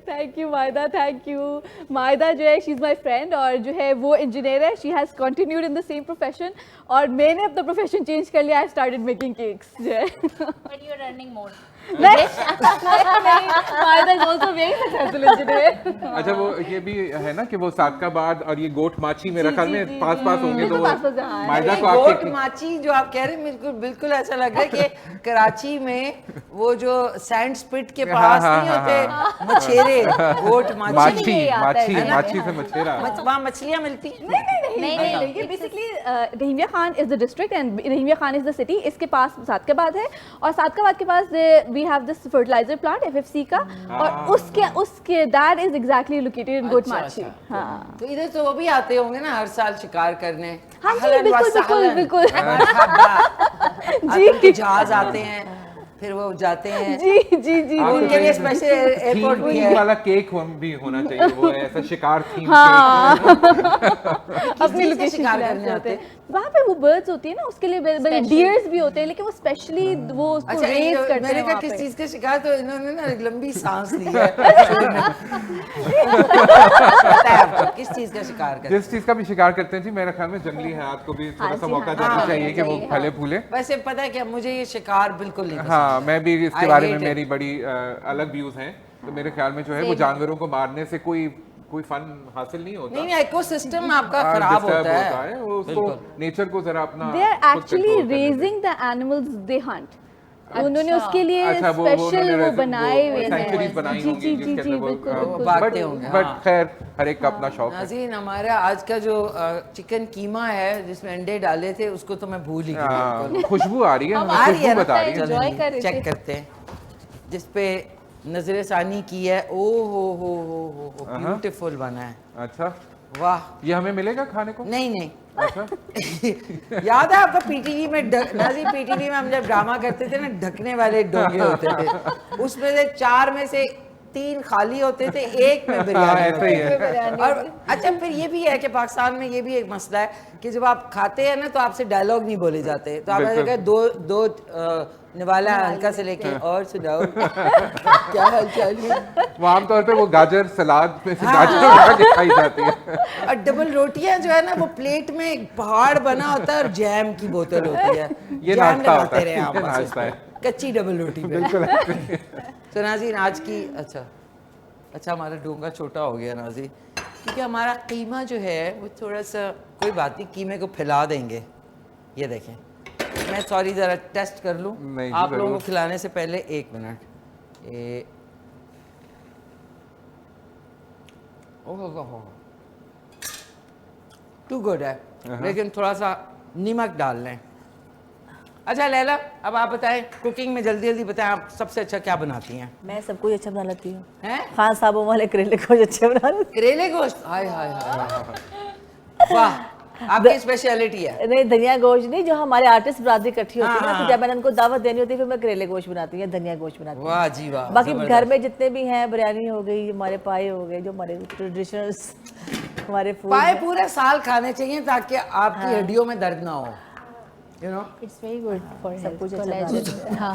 Thank you Maida, thank you. Maida जो है शी इज़ माई फ्रेंड और जो है वो इंजीनियर है। She has continued in the same profession और मैंने अपना प्रोफेशन चेंज कर लिया। आई स्टार्टेड मेकिंग केक्स जो है। But you are earning more. नहीं, Maida is also very successful engineer. अच्छा वो ये भी है ना कि वो सादकाबाद और ये गोट माची मेरा ख्याल में पास होंगे, बिल्कुल तो पास-पास है, हाँ। मायदा को गोट आपके माची जो आप कह रहे हैं बिल्कुल ऐसा लग रहा है कि कराची में वो जो सैंड स्पिट के पास हाँ, नहीं हाँ, होते मछेरे, गोट माची। माची नहीं आता है, माची से मछेरा। वहाँ मछलियाँ मिलती हैं? नहीं, ये basically Rahim Yar Khan is the district and Rahim Yar Khan is the city. इसके पास सादकाबाद है और सादकाबाद के पास we have this fertilizer plant FFC का और उसके that is exactly located in Goth Machhi. हाँ तो इधर तो वो भी आते होंगे ना हर साल शिकार करने? हाँ जी, अहलन व बिल्कुल, सहलन। बिल्कुल। मरहबा। जी। आतंकी जहाज आते हैं, फिर वो जाते हैं। जी आपको उनके लिए तो स्पेशल एयरपोर्ट भी थीम है। वाला केक भी होना चाहिए, वो ऐसा शिकार थीम हाँ। अपनी अपनी लोकेशन लोकेशन शिकार पे करने जाते आते हैं। वहाँ पे वो बर्ड्स होती है ना, उसके लिए बड़े डियर्स भी होते हैं, लेकिन वो स्पेशली वो उसको अच्छा रेज करते हैं मैंने कहा वहाँ किस पे। चीज का शिकार, तो इन्होंने ना एक लंबी सांस ली है। पता है आपको किस चीज का शिकार करते हैं? जिस चीज का भी शिकार करते हैं जी, मेरे ख्याल में जंगली हयात को भी थोड़ा सा मौका देना चाहिए कि वो फले फूले। वैसे पता है क्या, मुझे ये शिकार बिल्कुल नहीं पसंद। हाँ मैं भी इसके I बारे hate में it. मेरी बड़ी अलग व्यूज हैं। तो मेरे ख्याल में जो है वो जानवरों को मारने से कोई फन हासिल नहीं होता। नहीं, इकोसिस्टम आपका हाँ, खराब disturb होता है। वो उसको नेचर को जरा अपना They are खुद actually control करने दें। raising the animals they hunt. उन्होंने उसके लिए अच्छा, स्पेशल वो बनाए हुए हैं। sanctuaries बनाई जी होंगी जी जी जिसके जी अंदर वो, बिल्कुल हाँ, बिल्कुल। बांटते होंगे, बट हाँ। खैर हर एक का अपना शौक है। नाज़रीन, हमारा आज का जो चिकन कीमा है जिसमें अंडे डाले थे उसको तो मैं भूल ही गई बिल्कुल। हाँ, खुशबू आ रही है, हम हमें आ रही है खुशबू ना? बता रही है। Enjoy चलें जी, कर रहे चेक थे। करते हैं जिस पे नजर सानी की है। ओ हो ब्यूटीफुल बना है। अच्छा, वाह। ये हमें मिलेगा खाने को? नहीं नहीं अच्छा, याद है आपका पीटीवी में नाज़ी पीटीवी में हम जब ड्रामा करते थे ना, ढकने वाले डोंगे होते थे, उसमें से 4 में से 3 खाली होते थे, 1 में हाँ, बिरयानी ऐसे ही होती है। थी। और अच्छा फिर ये भी है कि पाकिस्तान में ये भी एक मसला है कि जब आप खाते हैं ना तो आपसे डायलॉग नहीं बोले जाते, तो आप ऐसे बिल्कुल। कहे दो निवाला हल्का से लेके और सुनाओ क्या हाल चाल है। वो आमतौर पे वो गाजर सलाद में से हाँ। गाजर उठा के खाई जाती है। और डबल रोटियां जो है ना वो प्लेट में एक पहाड़ बना होता है और जैम की बोतल होती है। ये जैम नाश्ता लगाते होता है, रहे आप ये बस नाश्ता उसमें। है। कच्ची डबल रोटी पे। बिल्कुल ऐसे ही। तो नाज़रीन आज की अच्छा हमारा डोंगा छोटा हो गया नाज़रीन, क्योंकि हमारा कीमा जो है वो थोड़ा सा, कोई बात नहीं, कीमे को फैला देंगे। ये देखें, मैं सॉरी ज़रा टेस्ट कर लूँ नहीं जी, आप लोगों ज़रूर। को खिलाने से पहले। 1 मिनट। ओह टू गुड है, लेकिन थोड़ा सा नमक डाल लें। अच्छा लैला, अब आप बताएं, कुकिंग में जल्दी जल्दी बताएं, आप सबसे अच्छा क्या बनाती हैं? मैं सब कुछ अच्छा बना लेती हूँ। हैं? खान साहबों वाले करेले कुछ अच्छे बना लेती करेले गोश्त, हाय हाय हाय, वाह, आपकी स्पेशलिटी है। नहीं, धनिया गोश्त नहीं, जो हमारे आर्टिस्ट बरादरी इकट्ठी होती है ना, हाँ। तो जब मैंने उनको दावत देनी होती है फिर मैं करेले गोश्त बनाती हूँ, धनिया गोश्त बनाती हूँ। वाह जी वाह। बाकी जबरदस्त। घर में जितने भी हैं, बिरयानी हो गई, हमारे पाए हो गए, जो हमारे ट्रेडिशनल हमारे फूड पाए पूरे साल खाने चाहिए ताकि आपकी हड्डियों में दर्द ना हो, you know. It's very good for सब कुछ अच्छा कोलेजन। हाँ,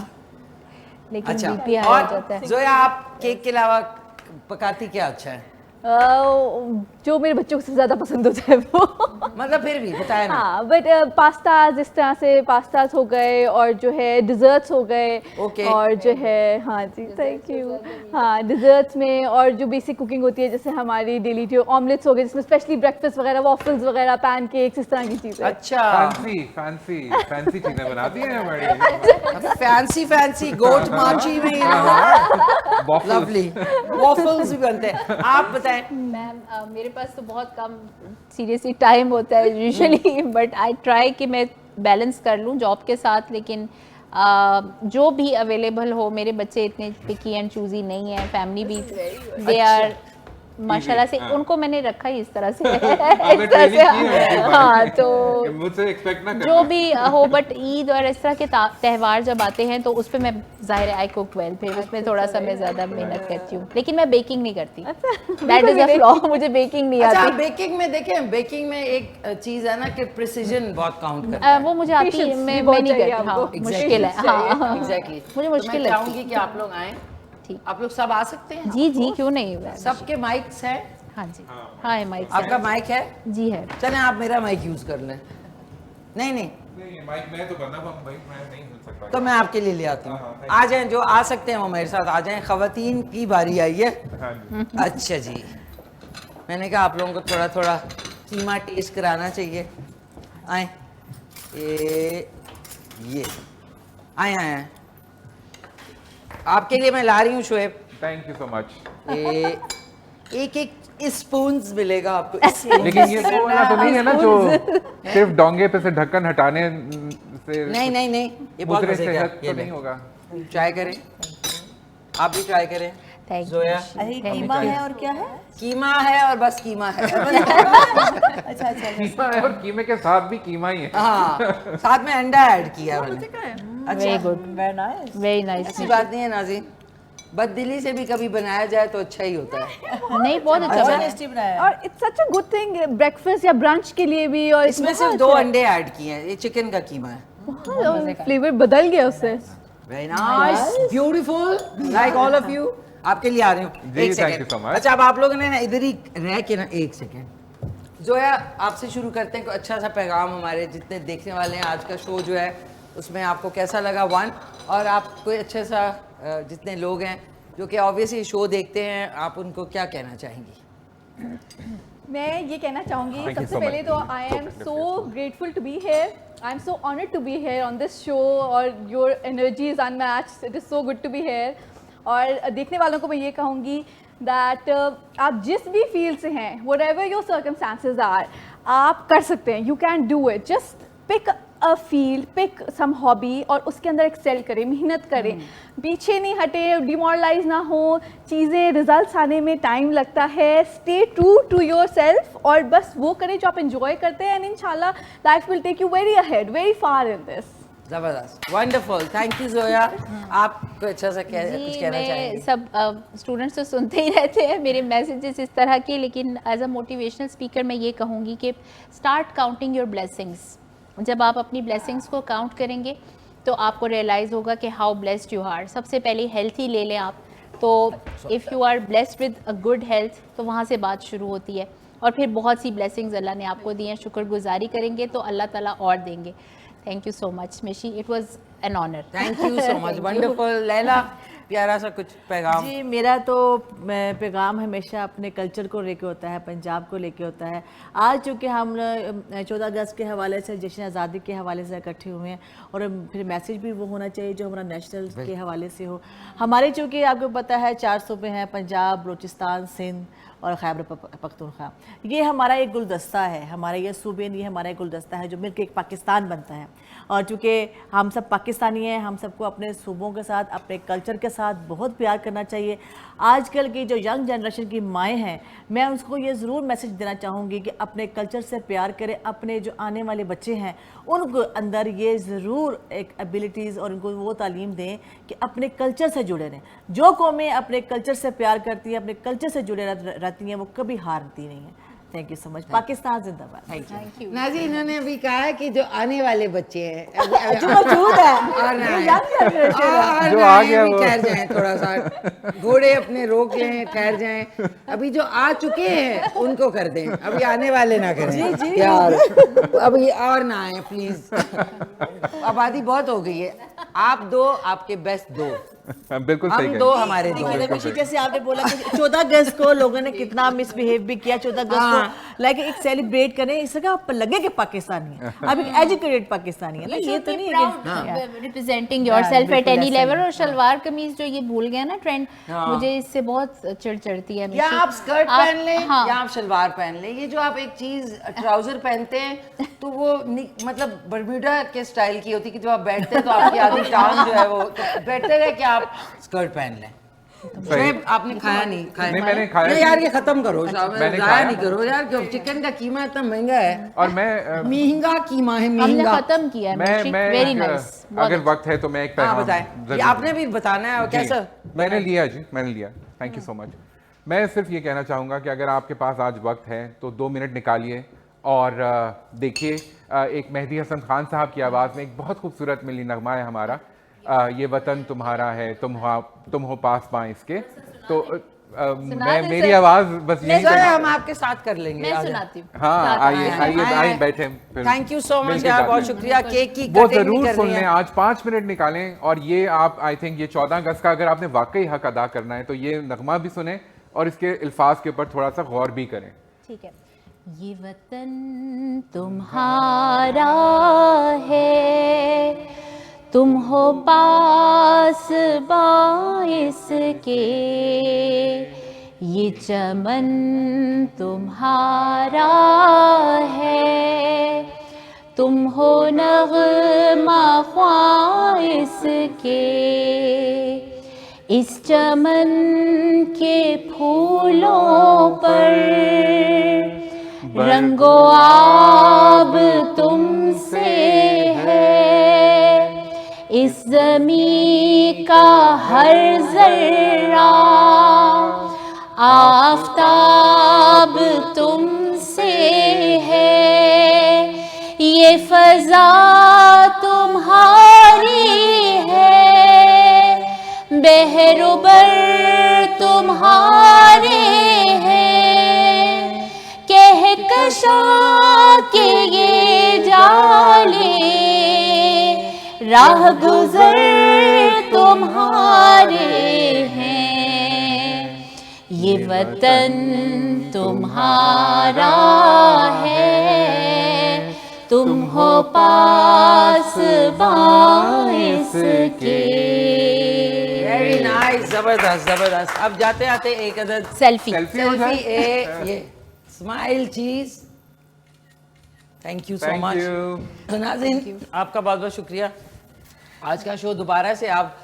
लेकिन अच्छा, बीपी हाई हो और जाता है। जोया आप केक के अलावा पकाती क्या अच्छा है? जो मेरे बच्चों को सबसे ज्यादा पसंद होता है वो मतलब फिर भी बताए ना। हाँ, बट पास्ता, जिस तरह से पास्तास हो गए और जो है डिजर्ट्स हो गए। Okay. और जो है, हाँ जी, थैंक यू। हाँ, डिजर्ट्स में और जो बेसिक कुकिंग होती है, जैसे हमारी डेली जो ऑमलेट्स हो गए, जिसमें स्पेशली ब्रेकफास्ट वगैरह, वॉफल्स वगैरह, पैनकेक्स, इस तरह की चीजें। अच्छा, फैंसी चीजें बनाती हैं हमारी। फैंसी गोट माची में लवली वॉफल्स भी बनते हैं। आप बताएं। मैम मेरे पास तो बहुत कम सीरियसली टाइम होता है यूजुअली, बट आई ट्राई कि मैं बैलेंस कर लूँ जॉब के साथ, लेकिन जो भी अवेलेबल हो। मेरे बच्चे इतने पिकी एंड चूजी नहीं है, फैमिली भी दे आर माशाल्लाह से, उनको मैंने रखा ही इस तरह से इस तरह से। हाँ, तो मुझसे एक्सपेक्ट ना जो भी हो, बट ईद और इस तरह के त्यौहार जब आते हैं तो उस पे मैं जाहिर है आई कुक वेल, फिर उसमें थोड़ा सा मैं ज़्यादा मेहनत करती हूँ, लेकिन मैं बेकिंग नहीं करती। दैट इज अ फ्लॉ, मुझे बेकिंग नहीं अच्छा, आती। बेकिंग में देखें, बेकिंग में एक चीज है ना कि प्रिसीजन बहुत काउंट करता है। वो मुझे आती है, Patience मैं भी बहुत नहीं चाहिए करती। हाँ, आपको। मुश्किल है। हाँ, एग्जैक्टली। मुझे मुश्किल मैं लगती चाहूंगी कि आप लोग आए। ठीक। आप लोग सब आ सकते हैं? जी जी, क्यों नहीं। सबके माइक्स हैं? हाँ जी, हाँ है माइक। आपका माइक है? जी है। चलें आप मेरा माइक यूज कर लें। नहीं नहीं, माइक मैं तो करना भाई, मैं नहीं सुन सकता। तो मैं आपके लिए ले आती हूँ। आ जाएं, जो आ सकते हैं वो मेरे साथ आ जाएं। खवातीन की बारी आई है। हाँ जी। अच्छा जी, मैंने कहा आप लोगों को थोड़ा थोड़ा कीमा टेस्ट कराना चाहिए। आए, ये आए आए आए। आपके लिए मैं ला रही हूँ Shoaib. Thank you so much. एक स्पून्स मिलेगा आपको। लेकिन ये वो वाला तो नहीं है ना जो सिर्फ डोंगे पे से ढक्कन हटाने से नहीं नहीं नहीं, ये बहुत मुद्रे मजे से का तो ये नहीं होगा। ट्राई करें, आप भी ट्राई करें। Thank you. जोया, कीमा है और क्या है? कीमा है और बस कीमा है। अच्छा अच्छा। कीमा है और कीमे के साथ भी कीमा ही है। हाँ, साथ में अंडा ऐड किया मैंने। Very good, very nice. Very nice. ऐसी बात नहीं है नाज़रीन, बददिली से भी कभी बनाया जाए तो अच्छा ही होता है। नहीं, बहुत अच्छा अच्छा बना। टेस्टी बनाया है। और it's such a good thing breakfast या ब्रंच के लिए भी। और इसमें सिर्फ 2 अंडे ऐड किए हैं। ये चिकन का कीमा है। फ्लेवर बदल गया उससे। Very nice, beautiful, like all of you. आपके लिए आ रही हूँ। जी, एक thank you second. so much. अच्छा, अब आप लोगों ने ना इधर ही रह के ना, एक सेकंड। जोया, आपसे शुरू करते हैं। कोई अच्छा सा पैगाम हमारे जितने देखने वाले हैं, आज का शो जो है उसमें आपको कैसा लगा? 1, और आप कोई अच्छा सा जितने लोग हैं जो कि ऑब्वियसली शो देखते हैं, आप उनको क्या कहना चाहेंगी? मैं ये कहना चाहूँगी Thank you सबसे so पहले much. तो I am so grateful to be here, I am so honoured to be here on this show और your energy is unmatched, it is so good to be here. और देखने वालों को मैं ये कहूँगी दैट आप जिस भी फील्ड से हैं, व्हाटएवर योर सर्कमस्टांसेस आर, आप कर सकते हैं, you can do it. Just pick a field, pick some hobby और उसके अंदर एक्सेल करें, मेहनत करें, पीछे नहीं हटे, डिमोरलाइज ना हो, चीज़ें रिजल्ट्स आने में टाइम लगता है। Stay true to your self और बस वो करें जो आप इंजॉय करते हैं, एंड इंशाल्लाह life will take you very ahead, very far in this. जबरदस्त, वंडरफुल, थैंक यू जोया। आप कुछ अच्छा सा कुछ कहना चाहेंगे? सब स्टूडेंट्स तो सुनते ही रहते हैं मेरे मैसेजेस इस तरह के, लेकिन एज अ मोटिवेशनल स्पीकर मैं ये कहूँगी कि स्टार्ट काउंटिंग योर ब्लेसिंग्स। जब आप अपनी ब्लेसिंग्स को काउंट करेंगे तो आपको रियलाइज़ होगा कि हाउ ब्लेस्ड यू आर। सबसे पहले हेल्थ ही ले लें आप, तो if you are blessed with a good health तो वहाँ से बात शुरू होती है, और फिर बहुत सी ब्लेसिंग्स अल्लाह ने आपको दी हैं, शुक्रगुजारी करेंगे तो अल्लाह ताला और देंगे। Thank you so much Mishi, it was an honour. Thank you so much, wonderful. Laila, प्यारा सा कुछ पैगाम? जी, मेरा तो पैगाम हमेशा अपने कल्चर को लेके होता है, पंजाब को लेके होता है। आज चूँकि हम 14 अगस्त के हवाले से, जश्न आज़ादी के हवाले से इकट्ठे हुए हैं, और फिर मैसेज भी वो होना चाहिए जो हमारा नेशनल के हवाले से हो। हमारे चूँकि आपको पता है 4 सूबे हैं, पंजाब, बलूचिस्तान, सिंध और खैबर पख्तूनख्वा। ये हमारा एक गुलदस्ता है, हमारे ये सूबे नहीं, हमारा एक गुलदस्ता है जो मिलकर एक पाकिस्तान बनता है। और चूँकि हम सब पाकिस्तानी हैं, हम सबको अपने सूबों के साथ, अपने कल्चर के साथ बहुत प्यार करना चाहिए। आजकल की जो यंग जनरेशन की माएँ हैं, मैं उसको ये ज़रूर मैसेज देना चाहूँगी कि अपने कल्चर से प्यार करें। अपने जो आने वाले बच्चे हैं उनको अंदर ये ज़रूर एक एबिलिटीज़ और उनको वो तालीम दें कि अपने कल्चर से जुड़े रहें। जो कौमें अपने कल्चर से प्यार करती हैं, अपने कल्चर से जुड़े रहती हैं, वो कभी हारती नहीं हैं। Thank you so much. Pakistan जिंदाबाद। Thank you. नाजी, इन्होंने अभी कहा है कि जो आने वाले बच्चे हैं जो मौजूद है और ना जो आ गया वो ठहर जाएं, थोड़ा सा घोड़े अपने रोक लें, ठहर जाएं। अभी जो आ चुके हैं उनको कर दें, अभी आने वाले ना करें यार, अभी और ना आए प्लीज। आबादी बहुत हो गई है, आप दो, आपके बेस्ट दो, बिल्कुल सही हम दो, हमारे दो। जैसे आपने बोला कि 14 अगस्त को लोगों ने कितना मिसबिहेव भी किया, 14 अगस्त को लाइक एक सेलिब्रेट करें, इस जगह आप लगे कि पाकिस्तानी है, आप एक एजुकेटेड पाकिस्तानी है ना, ये तो नहीं है representing yourself at any level. और शलवार कमीज जो ये भूल गया ना ट्रेंड, मुझे इससे बहुत चिढ़ चढ़ती है। या आप स्कर्ट पहन लें या आप शलवार पहन लें, ये जो आप एक चीज ट्राउजर पहनते हैं तो वो मतलब बर्म्यूडा के स्टाइल की होती है कि जब आप बैठते हैं तो आपकी आधी टांग जो है वो, तो बेहतर है कि आप स्कर्ट पहन लें। आपने खाया नहीं? नहीं, मैंने खाया नहीं यार, ये खत्म करो, मैंने जाया खाया नहीं करो यार, क्यों चिकन का कीमा इतना महंगा है। और मैं महंगा कीमा है, हमने महंगा। खत्म किया है। मैं वेरी नाइस। अगर वक्त है तो मैं एक पैगाम बताएं, ये आपने भी बताना है कैसा? मैंने लिया जी, मैंने लिया। Thank you so much. मैं सिर्फ ये कहना चाहूँगा कि अगर आपके पास आज वक्त है तो 2 मिनट निकालिए और देखिए, एक मेहदी हसन खान साहब की आवाज़ में एक बहुत खूबसूरत मिली नगमा है हमारा, ये वतन तुम्हारा है, तुम हो पास बाएं इसके। तो मैं मेरी आवाज़ बस यही, हम आपके साथ कर लेंगे। मैं सुनाती हूँ। हाँ, आइए बैठे। थैंक यू सो मच यार, बहुत शुक्रिया। केक की वो कटिंग भी जरूर कर सुन रही लें, हैं। आज 5 मिनट निकालें और ये आप, आई थिंक ये 14 अगस्त का अगर आपने वाकई हक अदा करना है तो ये नगमा भी सुने और इसके अल्फाज के ऊपर थोड़ा सा गौर भी करें। ठीक है। ये वतन तुम्हारा है, तुम हो पास बाइस के, ये चमन तुम्हारा है, तुम हो नग़मा ख्वाइस के, इस चमन के फूलों पर रंगो आब तुमसे है, इस ज़मीं का हर ज़र्रा आफ़ताब तुमसे है, ये फ़ज़ा तुम्हारी है, बहरुबर तुम्हारे हैं, कहकशा के ये जाले राह गुज़र तुम्हारे हैं, ये वतन तुम्हारा है, तुम हो पास बाइस के। वेरी नाइस, जबरदस्त जबरदस्त। अब जाते आते एक अदद सेल्फी। सेल्फी ये स्माइल चीज। Thank you so much. तो नाज़रीन आपका बहुत बहुत शुक्रिया। आज का शो दोबारा से आप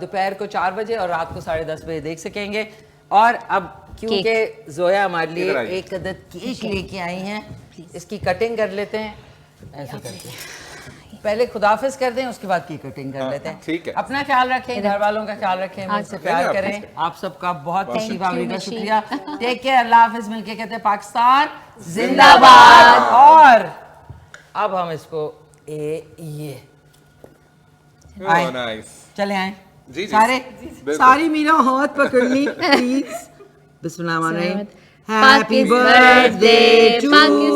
दोपहर को 4 बजे और रात को 10:30 बजे देख सकेंगे। और अब क्योंकि जोया हमारे लिए एक अदद केक लेके आई हैं, इसकी कटिंग कर लेते हैं ऐसे करके। पहले खुदाफिज कर दें, उसके बाद की कटिंग कर लेते हैं। ठीक है। अपना ख्याल रखें, घर वालों का ख्याल रखें, मुझसे प्यार करें। आप सबका बहुत तशरीफ का शुक्रिया। टेक केयर, अल्लाह हाफिज। मिलके कहते हैं पाकिस्तान जिंदाबाद। और अब हम इसको ये नाइस। चले आए जी, सारे सारी मीरा हाथ पकड़नी प्लीज। बिस्मिल्लाहिर्रहमानिर्रहीम। Happy birthday to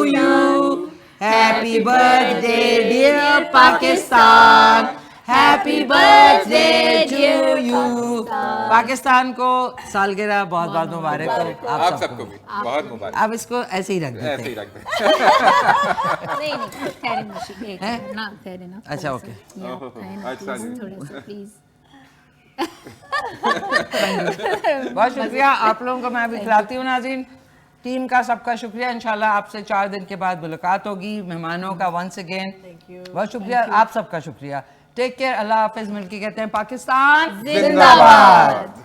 you, happy birthday dear Pakistan, happy birthday to you. Pakistan को सालगिरह बहुत बहुत मुबारक हो। आप सबको भी बहुत मुबारक। अब इसको ऐसे ही रख देते ऐसे ही हैं। रख दें। नहीं ठहरे मुशी, ना ठहरे ना। अच्छा ओके। अच्छा जी। थोड़ा सा प्लीज। बहुत शुक्रिया आप लोगों को। मैं भी खिलाती हूँ नाज़रीन। टीम का सबका शुक्रिया। इंशाल्लाह आपसे 4 दिन के बाद मुलाकात होगी। मेहमानों का वंस अगेन बहुत शुक्रिया। आप सबका शुक्रिया। टेक केयर, अल्लाह हाफिज। मिलके कहते हैं पाकिस्तान जिंदाबाद।